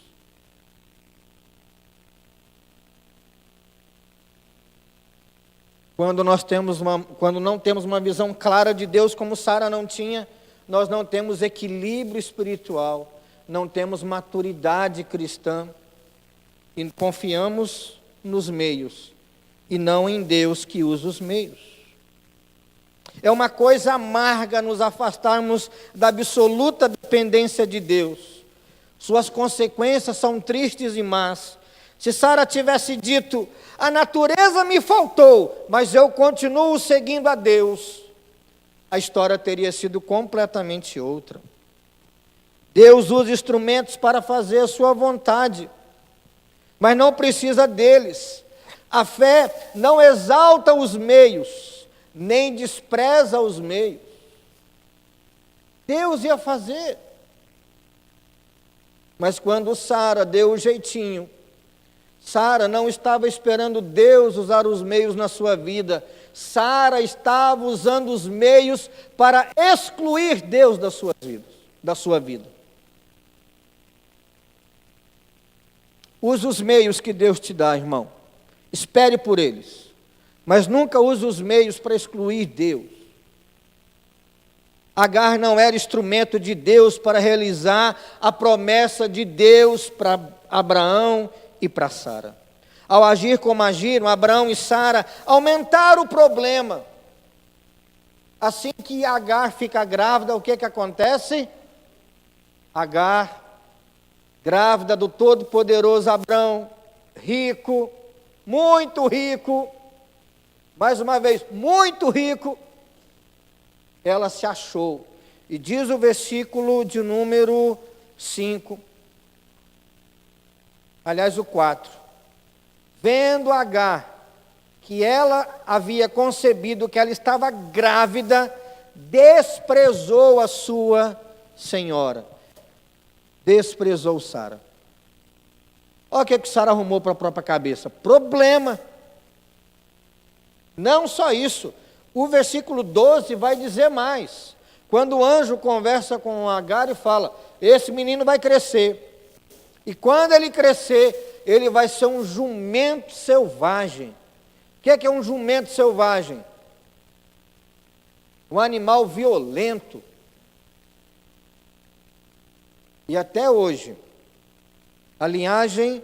Quando não temos uma visão clara de Deus, como Sara não tinha, nós não temos equilíbrio espiritual, não temos maturidade cristã, e confiamos nos meios, e não em Deus que usa os meios. É uma coisa amarga nos afastarmos da absoluta dependência de Deus. Suas consequências são tristes e más. Se Sara tivesse dito, a natureza me faltou, mas eu continuo seguindo a Deus, a história teria sido completamente outra. Deus usa instrumentos para fazer a sua vontade, mas não precisa deles. A fé não exalta os meios, nem despreza os meios. Deus ia fazer. Mas quando Sara deu o jeitinho, Sara não estava esperando Deus usar os meios na sua vida. Sara estava usando os meios para excluir Deus da sua vida. Use os meios que Deus te dá, irmão. Espere por eles. Mas nunca use os meios para excluir Deus. Agar não era instrumento de Deus para realizar a promessa de Deus para Abraão e para Sara. Ao agir como agiram, Abraão e Sara aumentaram o problema. Assim que Agar fica grávida, o que acontece? Agar, grávida do todo-poderoso Abraão, rico, muito rico, mais uma vez, muito rico, ela se achou. E diz o versículo de número 5, aliás o 4, vendo Agar que ela havia concebido, que ela estava grávida, desprezou a sua senhora, desprezou Sara. Olha o que Sara arrumou para a própria cabeça, problema. Não só isso, o versículo 12 vai dizer mais. Quando o anjo conversa com Agar e fala, esse menino vai crescer, e quando ele crescer, ele vai ser um jumento selvagem. O que é um jumento selvagem? Um animal violento. E até hoje, a linhagem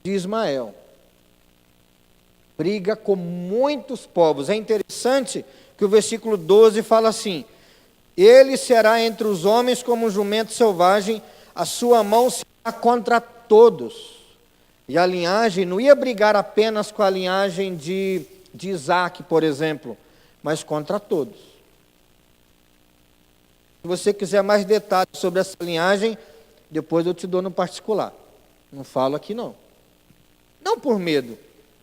de Ismael briga com muitos povos. É interessante que o versículo 12 fala assim, ele será entre os homens como um jumento selvagem, a sua mão será contra todos. E a linhagem não ia brigar apenas com a linhagem de Isaac, por exemplo, mas contra todos. Se você quiser mais detalhes sobre essa linhagem, depois eu te dou no particular. Não falo aqui não. Não por medo,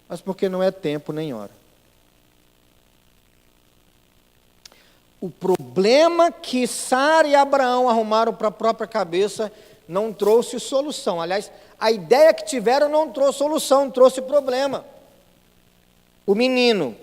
mas porque não é tempo nem hora. O problema que Sara e Abraão arrumaram para a própria cabeça não trouxe solução. Aliás, a ideia que tiveram não trouxe solução, trouxe problema. O menino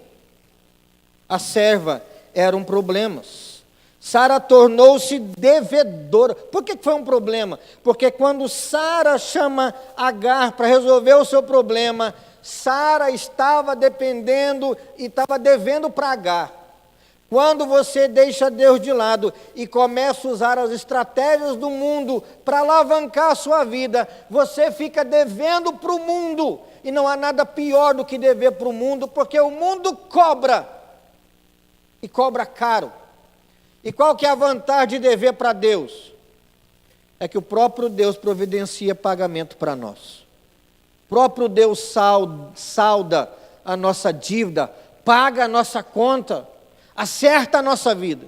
a serva, eram problemas. Sara tornou-se devedora. Por que foi um problema? Porque quando Sara chama Agar para resolver o seu problema, Sara estava dependendo e estava devendo para Agar. Quando você deixa Deus de lado e começa a usar as estratégias do mundo para alavancar a sua vida, você fica devendo para o mundo. E não há nada pior do que dever para o mundo, porque o mundo cobra. E cobra caro. E qual que é a vantagem de dever para Deus? É que o próprio Deus providencia pagamento para nós. O próprio Deus salda a nossa dívida, paga a nossa conta, acerta a nossa vida.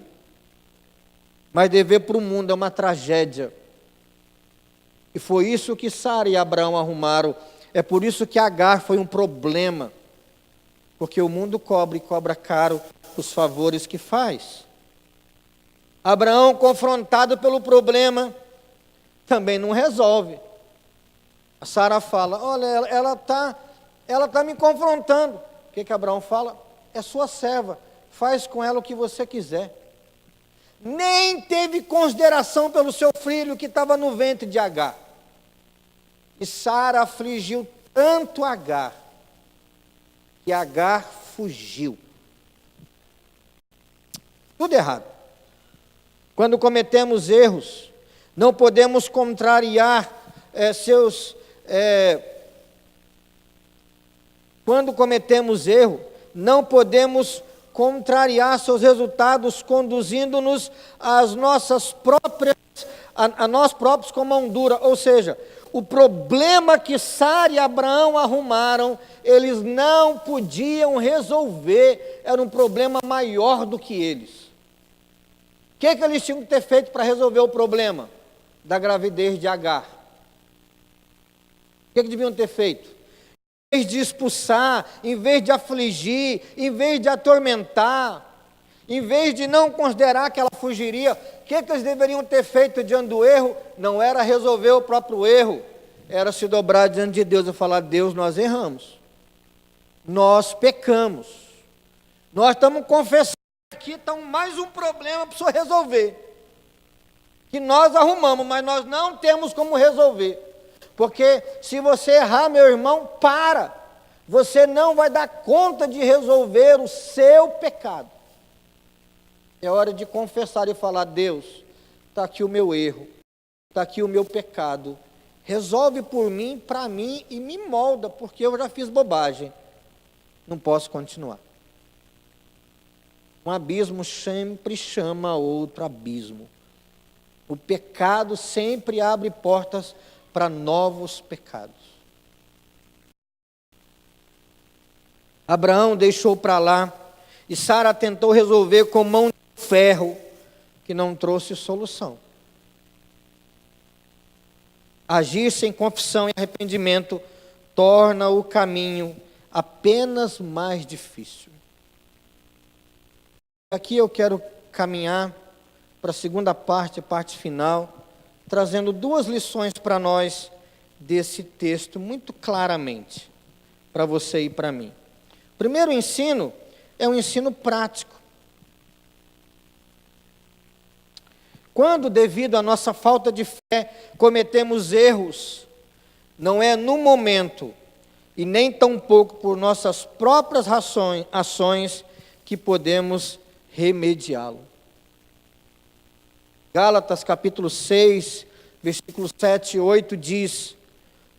Mas dever para o mundo é uma tragédia. E foi isso que Sara e Abraão arrumaram. É por isso que Agar foi um problema. Porque o mundo cobra e cobra caro os favores que faz. Abraão, confrontado pelo problema, também não resolve. A Sara fala, olha, ela tá me confrontando. O que Abraão fala? É sua serva, faz com ela o que você quiser. Nem teve consideração pelo seu filho que estava no ventre de Agar. E Sara afligiu tanto Agar, que Agar fugiu. Tudo errado. Quando cometemos erros, não podemos contrariar Quando cometemos erro, não podemos contrariar seus resultados, conduzindo-nos às nossas próprias, a nós próprios com mão dura. Ou seja, o problema que Sara e Abraão arrumaram, eles não podiam resolver, era um problema maior do que eles. O que eles tinham que ter feito para resolver o problema da gravidez de Agar? O que deviam ter feito? Em vez de expulsar, em vez de afligir, em vez de atormentar, em vez de não considerar que ela fugiria, o que eles deveriam ter feito diante do erro? Não era resolver o próprio erro, era se dobrar diante de Deus e falar, Deus, nós erramos, nós pecamos, nós estamos confessando aqui, está mais um problema para o senhor resolver, que nós arrumamos, mas nós não temos como resolver. Porque se você errar, meu irmão, você não vai dar conta de resolver o seu pecado. É hora de confessar e falar, Deus, está aqui o meu erro, está aqui o meu pecado, resolve por mim, para mim e me molda, porque eu já fiz bobagem, não posso continuar. Um abismo sempre chama outro abismo. O pecado sempre abre portas para novos pecados. Abraão deixou para lá e Sara tentou resolver com mão de ferro, que não trouxe solução. Agir sem confissão e arrependimento torna o caminho apenas mais difícil. Aqui eu quero caminhar para a segunda parte, a parte final, trazendo duas lições para nós desse texto muito claramente, para você e para mim. O primeiro ensino é um ensino prático. Quando, devido à nossa falta de fé, cometemos erros, não é no momento e nem tampouco por nossas próprias ações que podemos remediá-lo. Gálatas capítulo 6, versículos 7 e 8 diz,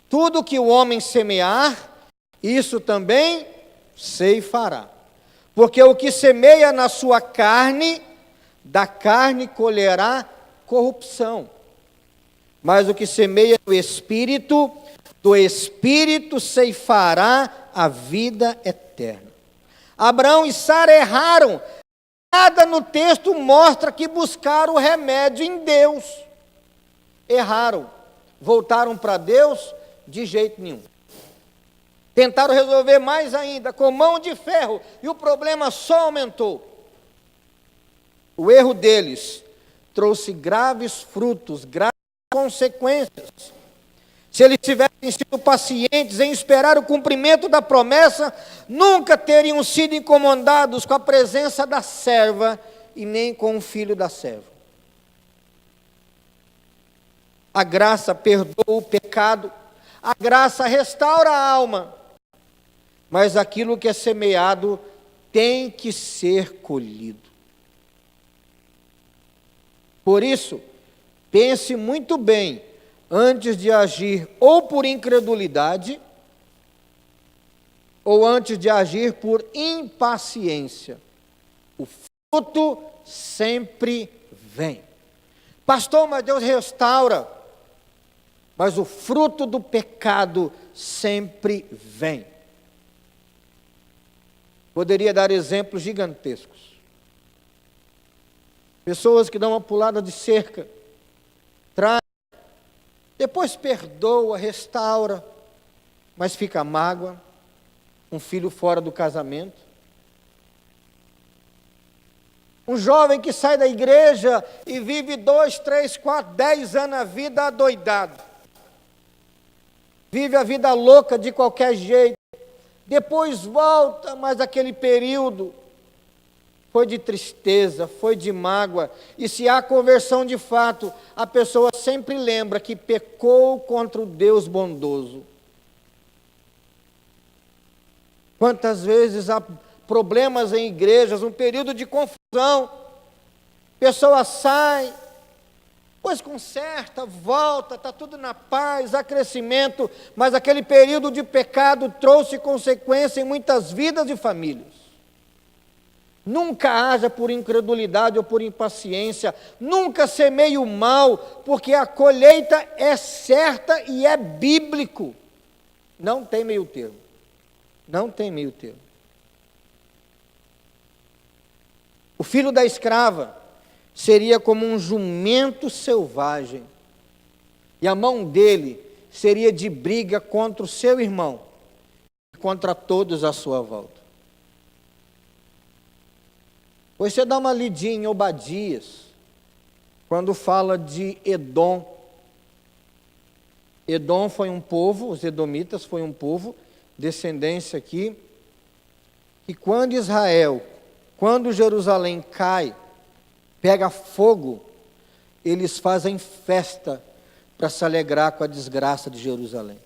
tudo que o homem semear, isso também ceifará. Porque o que semeia na sua carne, da carne colherá corrupção. Mas o que semeia no Espírito, do Espírito ceifará a vida eterna. Abraão e Sara erraram. Nada no texto mostra que buscaram o remédio em Deus. Erraram. Voltaram para Deus de jeito nenhum. Tentaram resolver mais ainda, com mão de ferro, e o problema só aumentou. O erro deles trouxe graves frutos, graves consequências. se eles tivessem sido pacientes em esperar o cumprimento da promessa, nunca teriam sido incomodados com a presença da serva e nem com o filho da serva. A graça perdoa o pecado, a graça restaura a alma, mas aquilo que é semeado tem que ser colhido. Por isso, pense muito bem antes de agir ou por incredulidade, ou antes de agir por impaciência. O fruto sempre vem. Pastor, mas Deus restaura. Mas o fruto do pecado sempre vem. Poderia dar exemplos gigantescos. Pessoas que dão uma pulada de cerca, traem, depois perdoa, restaura, mas fica mágoa. Um filho fora do casamento. Um jovem que sai da igreja e vive 2, 3, 4, 10 anos a vida adoidado. Vive a vida louca de qualquer jeito. Depois volta, mas aquele período foi de tristeza, foi de mágoa. E se há conversão de fato, a pessoa sempre lembra que pecou contra o Deus bondoso. Quantas vezes há problemas em igrejas, um período de confusão, pessoa sai, pois conserta, volta, está tudo na paz, há crescimento, mas aquele período de pecado trouxe consequência em muitas vidas e famílias. Nunca haja por incredulidade ou por impaciência, nunca semeie o mal, porque a colheita é certa e é bíblico. Não tem meio termo. Não tem meio termo. O filho da escrava seria como um jumento selvagem, e a mão dele seria de briga contra o seu irmão, contra todos à sua volta. Você dá uma lidinha em Obadias, quando fala de Edom. Edom foi um povo, os edomitas foi um povo, descendência aqui, e quando Jerusalém cai, pega fogo, eles fazem festa para se alegrar com a desgraça de Jerusalém.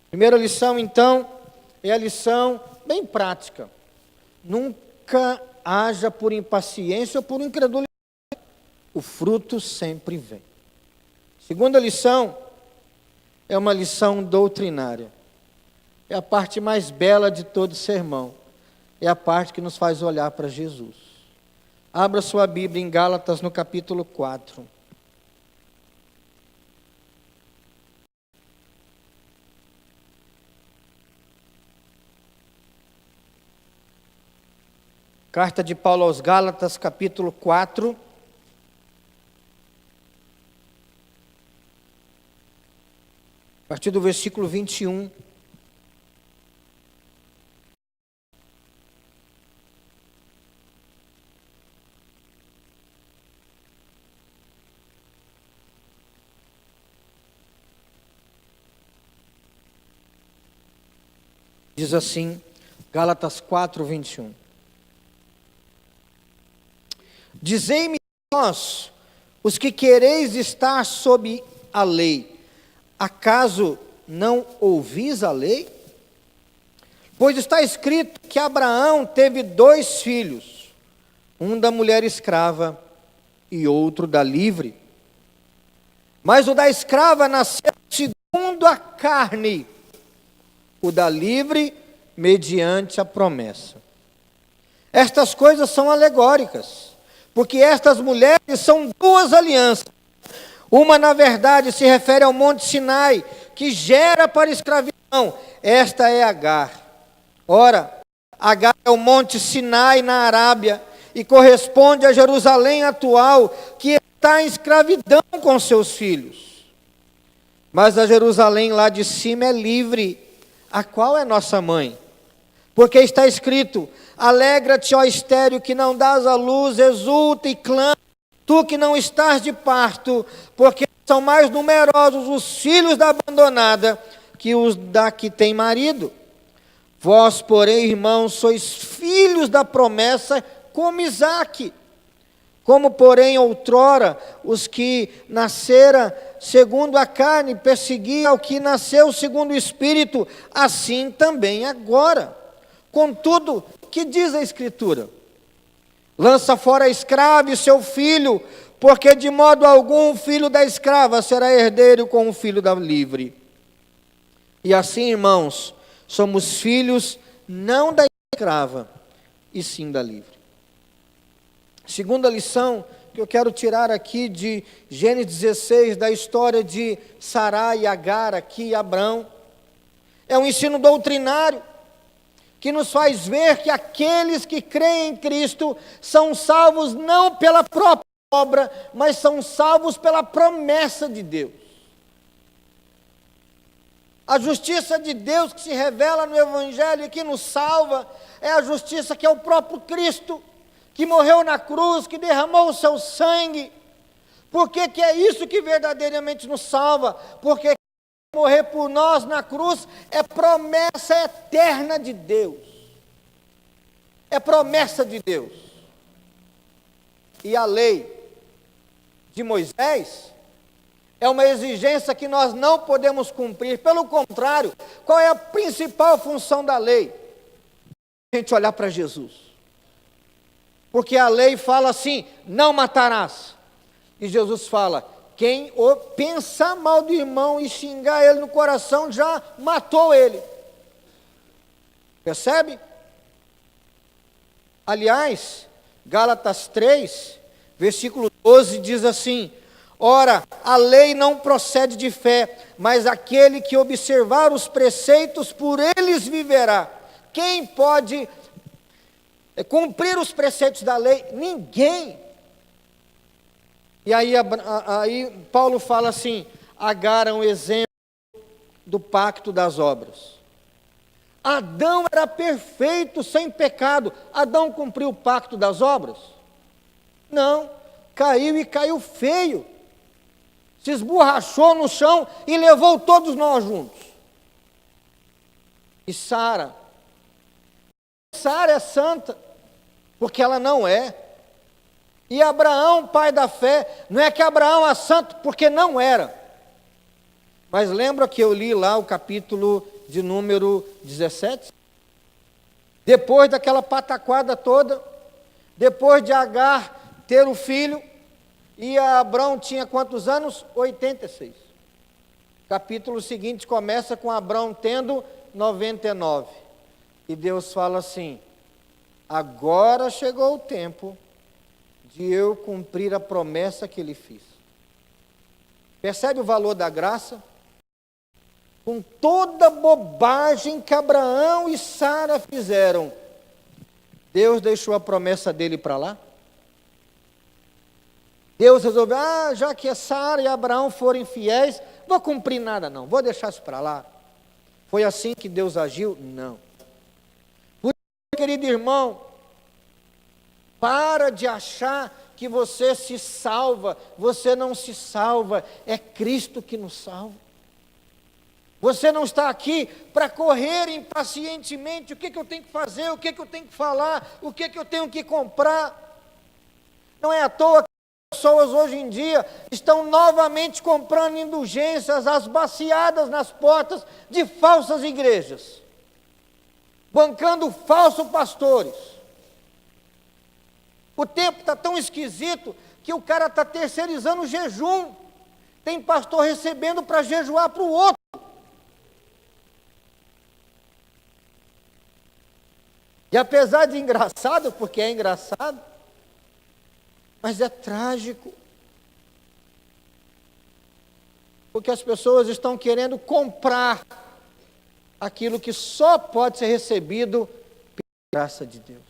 Primeira lição, então, é a lição bem prática. Nunca haja por impaciência ou por incredulidade. O fruto sempre vem. Segunda lição é uma lição doutrinária. É a parte mais bela de todo sermão. É a parte que nos faz olhar para Jesus. Abra sua Bíblia em Gálatas, no capítulo 4. Carta de Paulo aos Gálatas, capítulo 4. A partir do versículo 21. Diz assim, Gálatas 4, 21. Dizei-me vós, os que quereis estar sob a lei, acaso não ouvis a lei? Pois está escrito que Abraão teve 2 filhos, um da mulher escrava e outro da livre. Mas o da escrava nasceu segundo a carne, o da livre mediante a promessa. Estas coisas são alegóricas, porque estas mulheres são 2 alianças. Uma, na verdade, se refere ao Monte Sinai, que gera para a escravidão. Esta é Agar. Ora, Agar é o Monte Sinai na Arábia, e corresponde a Jerusalém atual, que está em escravidão com seus filhos. Mas a Jerusalém lá de cima é livre, a qual é nossa mãe. Porque está escrito, alegra-te, ó estéril, que não dás à luz, exulta e clama, tu que não estás de parto, porque são mais numerosos os filhos da abandonada que os da que tem marido. Vós, porém, irmãos, sois filhos da promessa como Isaque. Como, porém, outrora, os que nasceram segundo a carne perseguiam o que nasceu segundo o Espírito, assim também agora. Contudo, que diz a Escritura? Lança fora a escrava e seu filho, porque de modo algum o filho da escrava será herdeiro com o filho da livre. E assim, irmãos, somos filhos não da escrava, e sim da livre. Segunda lição que eu quero tirar aqui de Gênesis 16, da história de Sarai e Agar, aqui e Abrão, é um ensino doutrinário, que nos faz ver que aqueles que creem em Cristo são salvos não pela própria obra, mas são salvos pela promessa de Deus. A justiça de Deus que se revela no Evangelho e que nos salva, é a justiça que é o próprio Cristo, que morreu na cruz, que derramou o seu sangue. Por que é isso que verdadeiramente nos salva? Porque morrer por nós na cruz é promessa eterna de Deus. É promessa de Deus. E a lei de Moisés é uma exigência que nós não podemos cumprir. Pelo contrário, qual é a principal função da lei? A gente olhar para Jesus. Porque a lei fala assim, não matarás. E Jesus fala, quem pensar mal do irmão e xingar ele no coração, já matou ele. Percebe? Aliás, Gálatas 3, versículo 12 diz assim, ora, a lei não procede de fé, mas aquele que observar os preceitos, por eles viverá. Quem pode cumprir os preceitos da lei? Ninguém. E aí Paulo fala assim, Agar é um exemplo do pacto das obras. Adão era perfeito, sem pecado. Adão cumpriu o pacto das obras? Não, caiu e caiu feio. Se esborrachou no chão e levou todos nós juntos. E Sara é santa, porque ela não é. E Abraão, pai da fé, não é que Abraão é santo, porque não era. Mas lembra que eu li lá o capítulo de número 17? Depois daquela pataquada toda, depois de Agar ter o filho, e Abraão tinha quantos anos? 86. Capítulo seguinte começa com Abraão tendo 99. E Deus fala assim, agora chegou o tempo de eu cumprir a promessa que ele fiz. Percebe o valor da graça? Com toda a bobagem que Abraão e Sara fizeram, Deus deixou a promessa dele para lá? Deus resolveu, já que Sara e Abraão foram infiéis, vou cumprir nada não, vou deixar isso para lá. Foi assim que Deus agiu? Não. Por isso, querido irmão, para de achar que você se salva. Você não se salva, é Cristo que nos salva. Você não está aqui para correr impacientemente, o que eu tenho que fazer, o que eu tenho que falar, o que eu tenho que comprar. Não é à toa que as pessoas hoje em dia estão novamente comprando indulgências, as baciadas nas portas de falsas igrejas, bancando falsos pastores. O tempo está tão esquisito que o cara está terceirizando o jejum. Tem pastor recebendo para jejuar para o outro. E apesar de engraçado, porque é engraçado, mas é trágico. Porque as pessoas estão querendo comprar aquilo que só pode ser recebido pela graça de Deus.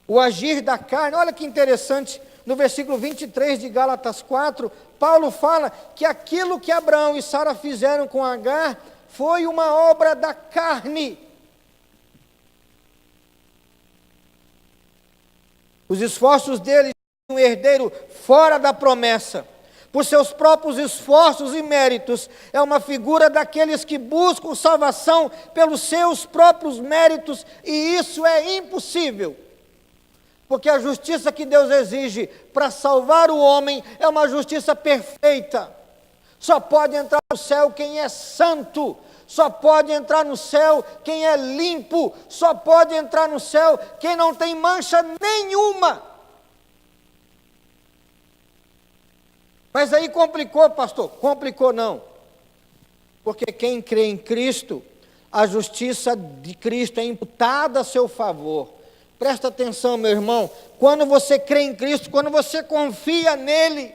O agir da carne, olha que interessante, no versículo 23 de Gálatas 4, Paulo fala que aquilo que Abraão e Sara fizeram com Agar foi uma obra da carne. Os esforços deles um herdeiro fora da promessa, por seus próprios esforços e méritos, é uma figura daqueles que buscam salvação pelos seus próprios méritos, e isso é impossível. Porque a justiça que Deus exige para salvar o homem é uma justiça perfeita. Só pode entrar no céu quem é santo, só pode entrar no céu quem é limpo, só pode entrar no céu quem não tem mancha nenhuma. Mas aí complicou, pastor? Complicou não. Porque quem crê em Cristo, a justiça de Cristo é imputada a seu favor. Presta atenção, meu irmão, quando você crê em Cristo, quando você confia nele,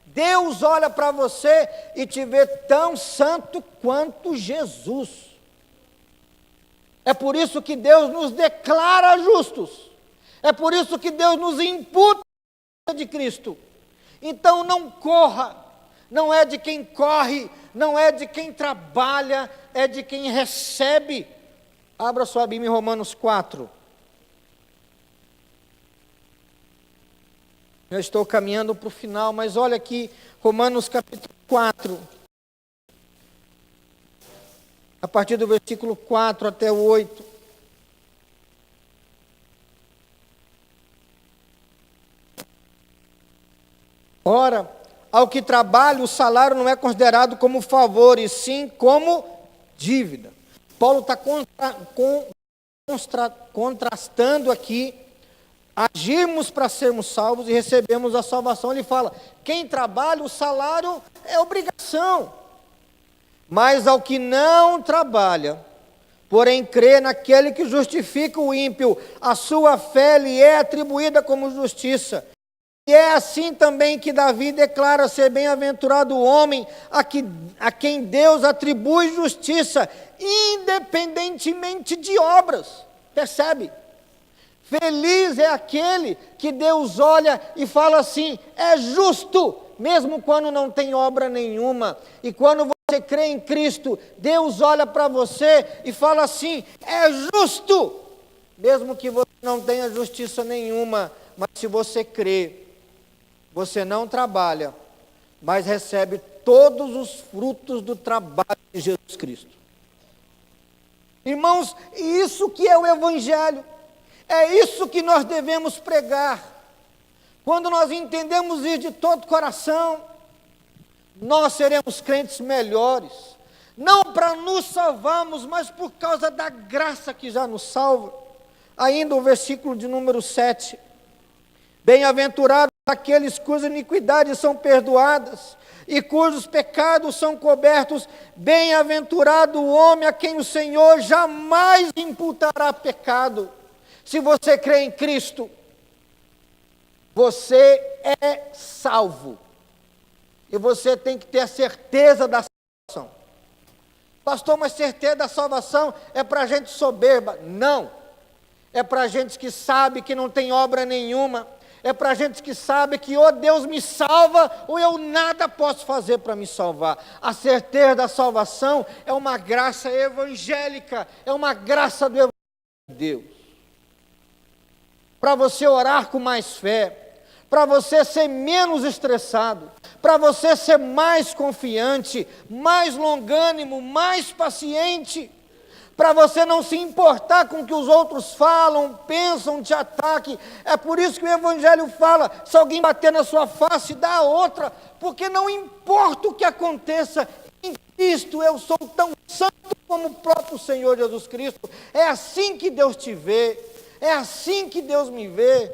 Deus olha para você e te vê tão santo quanto Jesus. É por isso que Deus nos declara justos. É por isso que Deus nos imputa de Cristo. Então não corra, não é de quem corre, não é de quem trabalha, é de quem recebe. Abra sua Bíblia em Romanos 4. Eu estou caminhando para o final, mas olha aqui, Romanos capítulo 4. A partir do versículo 4 até o 8. Ora, ao que trabalha, o salário não é considerado como favor, e sim como dívida. Paulo está contrastando aqui, agirmos para sermos salvos e recebemos a salvação. Ele fala, quem trabalha, o salário é obrigação. Mas ao que não trabalha, porém crê naquele que justifica o ímpio, a sua fé lhe é atribuída como justiça. E é assim também que Davi declara ser bem-aventurado o homem a quem Deus atribui justiça, independentemente de obras. Percebe? Feliz é aquele que Deus olha e fala assim, é justo, mesmo quando não tem obra nenhuma. E quando você crê em Cristo, Deus olha para você e fala assim, é justo, mesmo que você não tenha justiça nenhuma. Mas se você crê, você não trabalha, mas recebe todos os frutos do trabalho de Jesus Cristo. Irmãos, isso que é o Evangelho. É isso que nós devemos pregar. Quando nós entendemos isso de todo coração, nós seremos crentes melhores. Não para nos salvarmos, mas por causa da graça que já nos salva. Ainda o versículo de número 7. Bem-aventurados aqueles cujas iniquidades são perdoadas e cujos pecados são cobertos. Bem-aventurado o homem a quem o Senhor jamais imputará pecado. Se você crê em Cristo, você é salvo. E você tem que ter a certeza da salvação. Pastor, mas certeza da salvação é para gente soberba. Não. É para gente que sabe que não tem obra nenhuma. É para gente que sabe que ou Deus me salva ou eu nada posso fazer para me salvar. A certeza da salvação é uma graça evangélica. É uma graça do Evangelho de Deus. Para você orar com mais fé, para você ser menos estressado, para você ser mais confiante, mais longânimo, mais paciente, para você não se importar com o que os outros falam, pensam, te ataquem. É por isso que o Evangelho fala, se alguém bater na sua face, dá a outra, porque não importa o que aconteça, em Cristo eu sou tão santo como o próprio Senhor Jesus Cristo. É assim que Deus te vê. É assim que Deus me vê.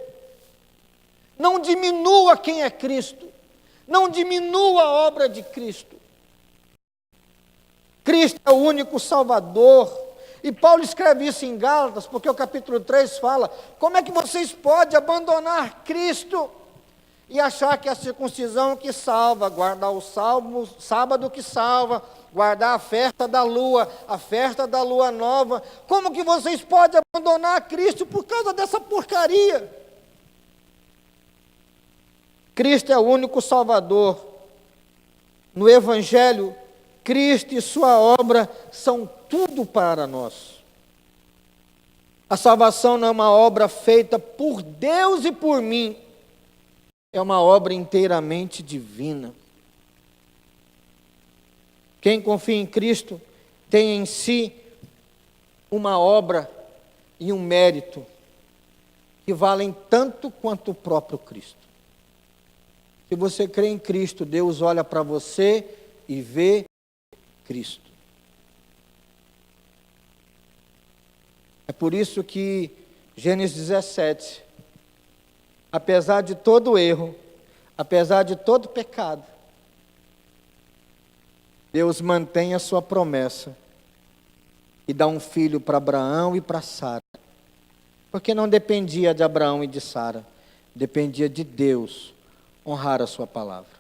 Não diminua quem é Cristo. Não diminua a obra de Cristo. Cristo é o único Salvador. E Paulo escreve isso em Gálatas, porque o capítulo 3 fala, como é que vocês podem abandonar Cristo e achar que é a circuncisão que salva, guardar o sábado que salva, guardar a festa da lua nova? Como que vocês podem abandonar Cristo por causa dessa porcaria? Cristo é o único Salvador. No Evangelho, Cristo e sua obra são tudo para nós. A salvação não é uma obra feita por Deus e por mim, é uma obra inteiramente divina. Quem confia em Cristo tem em si uma obra e um mérito que valem tanto quanto o próprio Cristo. Se você crê em Cristo, Deus olha para você e vê Cristo. É por isso que Gênesis 17, apesar de todo erro, apesar de todo pecado, Deus mantém a sua promessa e dá um filho para Abraão e para Sara. Porque não dependia de Abraão e de Sara, dependia de Deus honrar a sua palavra.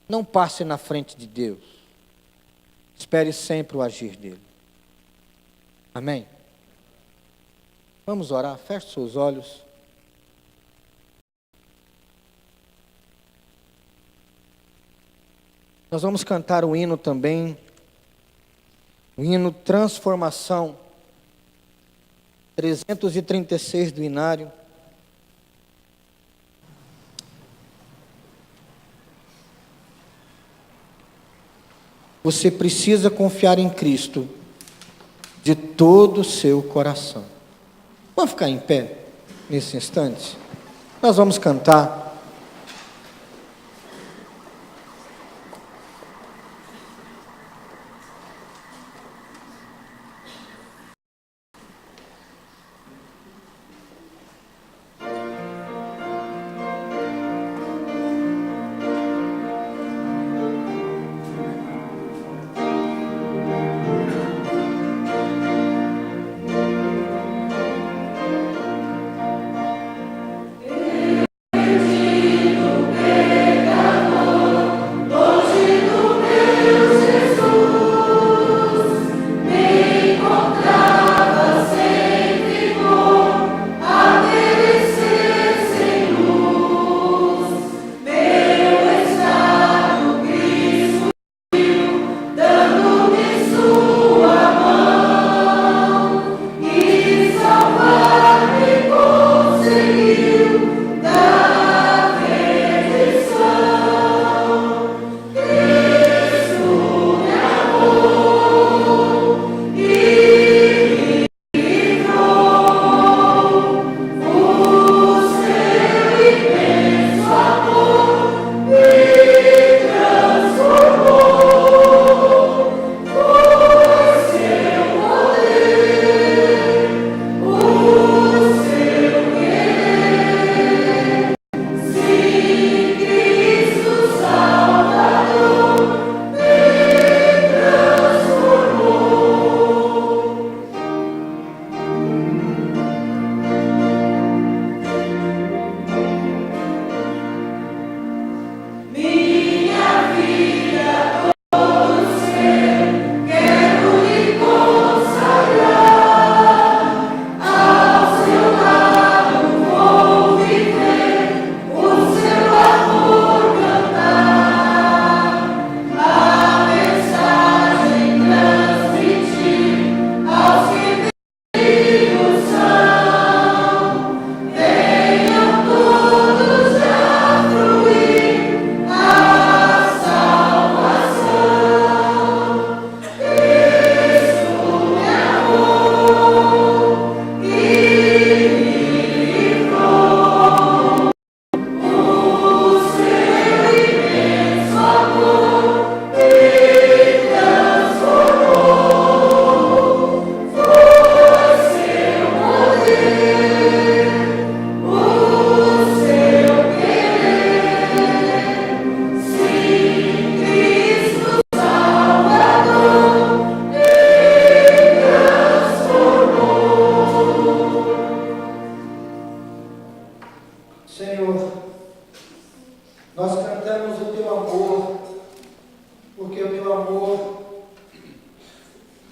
Não passe na frente de Deus. Espere sempre o agir dele. Amém? Vamos orar, feche seus olhos. Nós vamos cantar o hino também, o hino Transformação, 336 do Inário. Você precisa confiar em Cristo de todo o seu coração. Vamos ficar em pé nesse instante? Nós vamos cantar.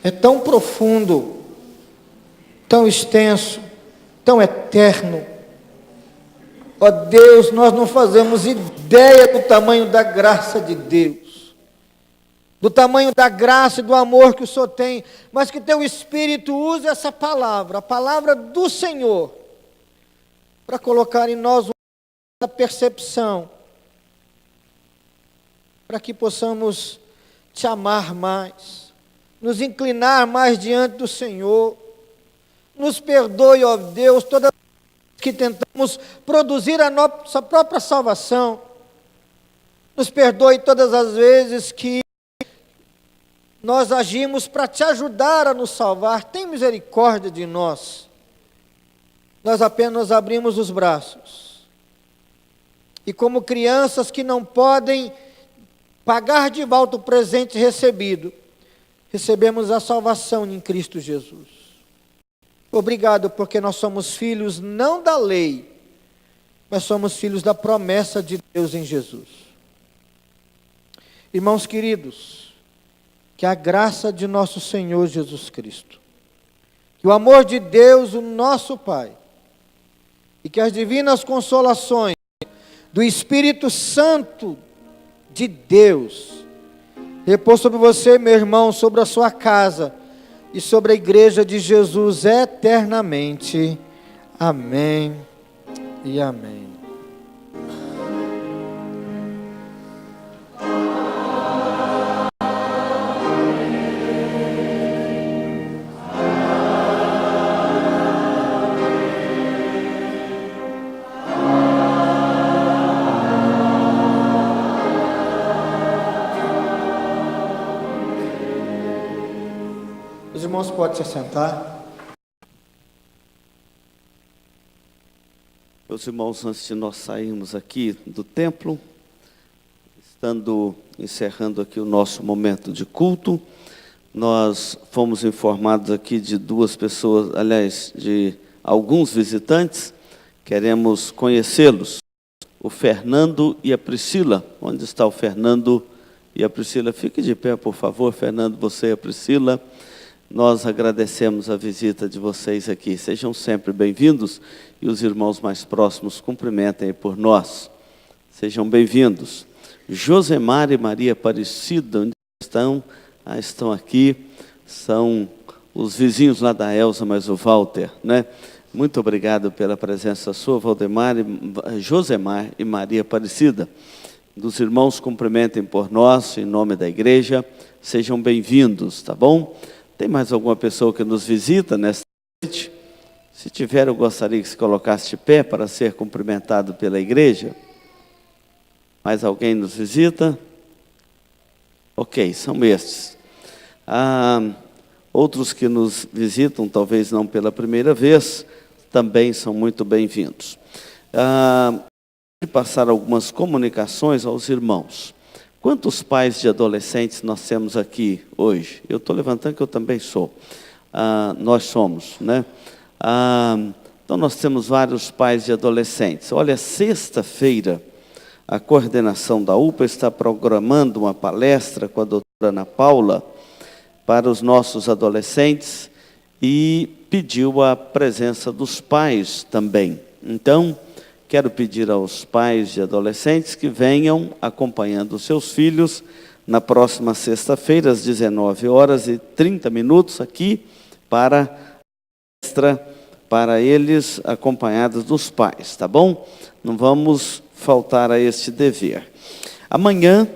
é tão profundo, tão extenso, tão eterno. Ó Deus, nós não fazemos ideia do tamanho da graça de Deus, do tamanho da graça e do amor que o Senhor tem, mas que teu Espírito use essa palavra, a palavra do Senhor, para colocar em nós a percepção, para que possamos te amar mais, nos inclinar mais diante do Senhor. Nos perdoe, ó Deus, todas as vezes que tentamos produzir a nossa própria salvação. Nos perdoe todas as vezes que nós agimos para te ajudar a nos salvar. Tem misericórdia de nós. Nós apenas abrimos os braços. E como crianças que não podem pagar de volta o presente recebido, recebemos a salvação em Cristo Jesus. Obrigado, porque nós somos filhos não da lei, mas somos filhos da promessa de Deus em Jesus. Irmãos queridos, que a graça de nosso Senhor Jesus Cristo, que o amor de Deus, o nosso Pai, e que as divinas consolações do Espírito Santo de Deus repousa sobre você, meu irmão, sobre a sua casa e sobre a igreja de Jesus eternamente. Amém e amém. Os irmãos podem se assentar.
Meus irmãos, antes de nós sairmos aqui do templo, encerrando aqui o nosso momento de culto, nós fomos informados aqui de duas pessoas, aliás, de alguns visitantes. Queremos conhecê-los, o Fernando e a Priscila. Onde está o Fernando e a Priscila? Fique de pé, por favor, Fernando, você e a Priscila. Nós agradecemos a visita de vocês aqui. Sejam sempre bem-vindos e os irmãos mais próximos cumprimentem por nós. Sejam bem-vindos. Josemar e Maria Aparecida, onde estão? Estão aqui. São os vizinhos lá da Elza, mas o Walter, né? Muito obrigado pela presença sua, Valdemar, Josemar e Maria Aparecida. Os irmãos cumprimentem por nós, em nome da igreja. Sejam bem-vindos, tá bom? Tem mais alguma pessoa que nos visita nesta noite? Se tiver, eu gostaria que se colocasse de pé para ser cumprimentado pela igreja. Mais alguém nos visita? Ok, são estes. Outros que nos visitam, talvez não pela primeira vez, também são muito bem-vindos. Vou passar algumas comunicações aos irmãos. Quantos pais de adolescentes nós temos aqui hoje? Eu estou levantando que eu também sou. Nós somos, né? Então nós temos vários pais de adolescentes. Olha, sexta-feira, a coordenação da UPA está programando uma palestra com a doutora Ana Paula para os nossos adolescentes e pediu a presença dos pais também. Então, quero pedir aos pais de adolescentes que venham acompanhando os seus filhos na próxima sexta-feira, às 19h30, aqui, para a palestra para eles, acompanhados dos pais, tá bom? Não vamos faltar a este dever. Amanhã,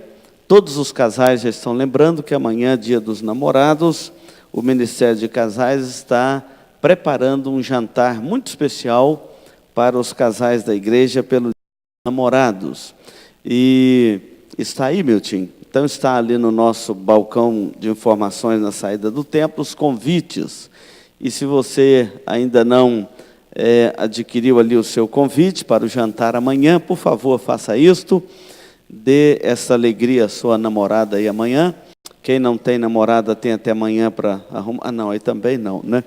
todos os casais já estão lembrando que amanhã, dia dos namorados, o Ministério de Casais está preparando um jantar muito especial para os casais da igreja pelo Dia dos Namorados. E está aí, Milton? Então está ali no nosso balcão de informações na saída do templo os convites. E se você ainda não adquiriu ali o seu convite para o jantar amanhã, por favor, faça isto. Dê essa alegria à sua namorada aí amanhã. Quem não tem namorada tem até amanhã para arrumar. Não, aí também não, né?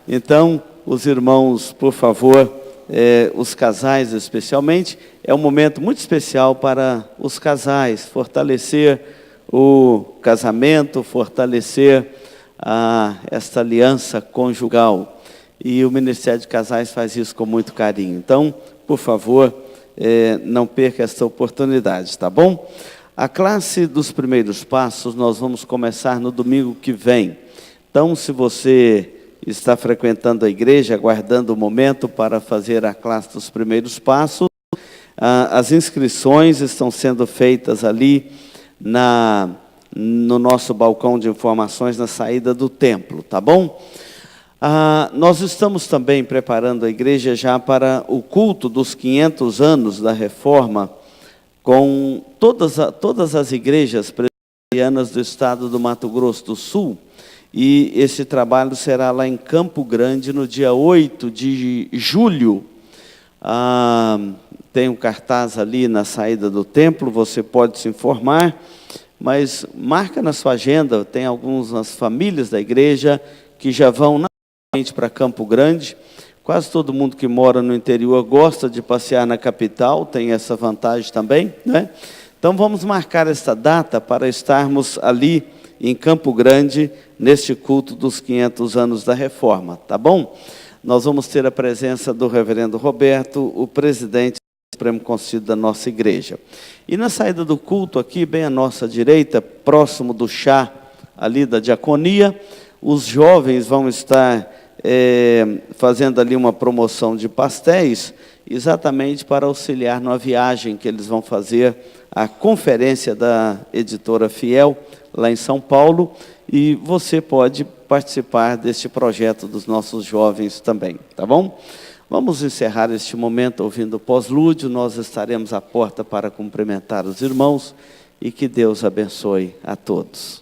Então, os irmãos, por favor, os casais especialmente, é um momento muito especial para os casais, fortalecer o casamento, fortalecer esta aliança conjugal. E o Ministério de Casais faz isso com muito carinho. Então, por favor, não perca esta oportunidade, tá bom? A classe dos primeiros passos nós vamos começar no domingo que vem. Então, se você está frequentando a igreja, aguardando o momento para fazer a classe dos primeiros passos, As inscrições estão sendo feitas ali no nosso balcão de informações na saída do templo, tá bom? Nós estamos também preparando a igreja já para o culto dos 500 anos da Reforma, com todas as igrejas presbiterianas do estado do Mato Grosso do Sul, e esse trabalho será lá em Campo Grande, no dia 8 de julho. Tem um cartaz ali na saída do templo, você pode se informar, mas marca na sua agenda, tem algumas famílias da igreja que já vão naturalmente para Campo Grande. Quase todo mundo que mora no interior gosta de passear na capital, tem essa vantagem também, né? Então vamos marcar esta data para estarmos ali em Campo Grande, neste culto dos 500 anos da Reforma, tá bom? Nós vamos ter a presença do reverendo Roberto, o presidente do Supremo Conselho da nossa igreja. E na saída do culto, aqui bem à nossa direita, próximo do chá ali da diaconia, os jovens vão estar fazendo ali uma promoção de pastéis, exatamente para auxiliar na viagem que eles vão fazer à conferência da editora Fiel, lá em São Paulo, e você pode participar deste projeto dos nossos jovens também, tá bom? Vamos encerrar este momento ouvindo o pós-lúdio, nós estaremos à porta para cumprimentar os irmãos, e que Deus abençoe a todos.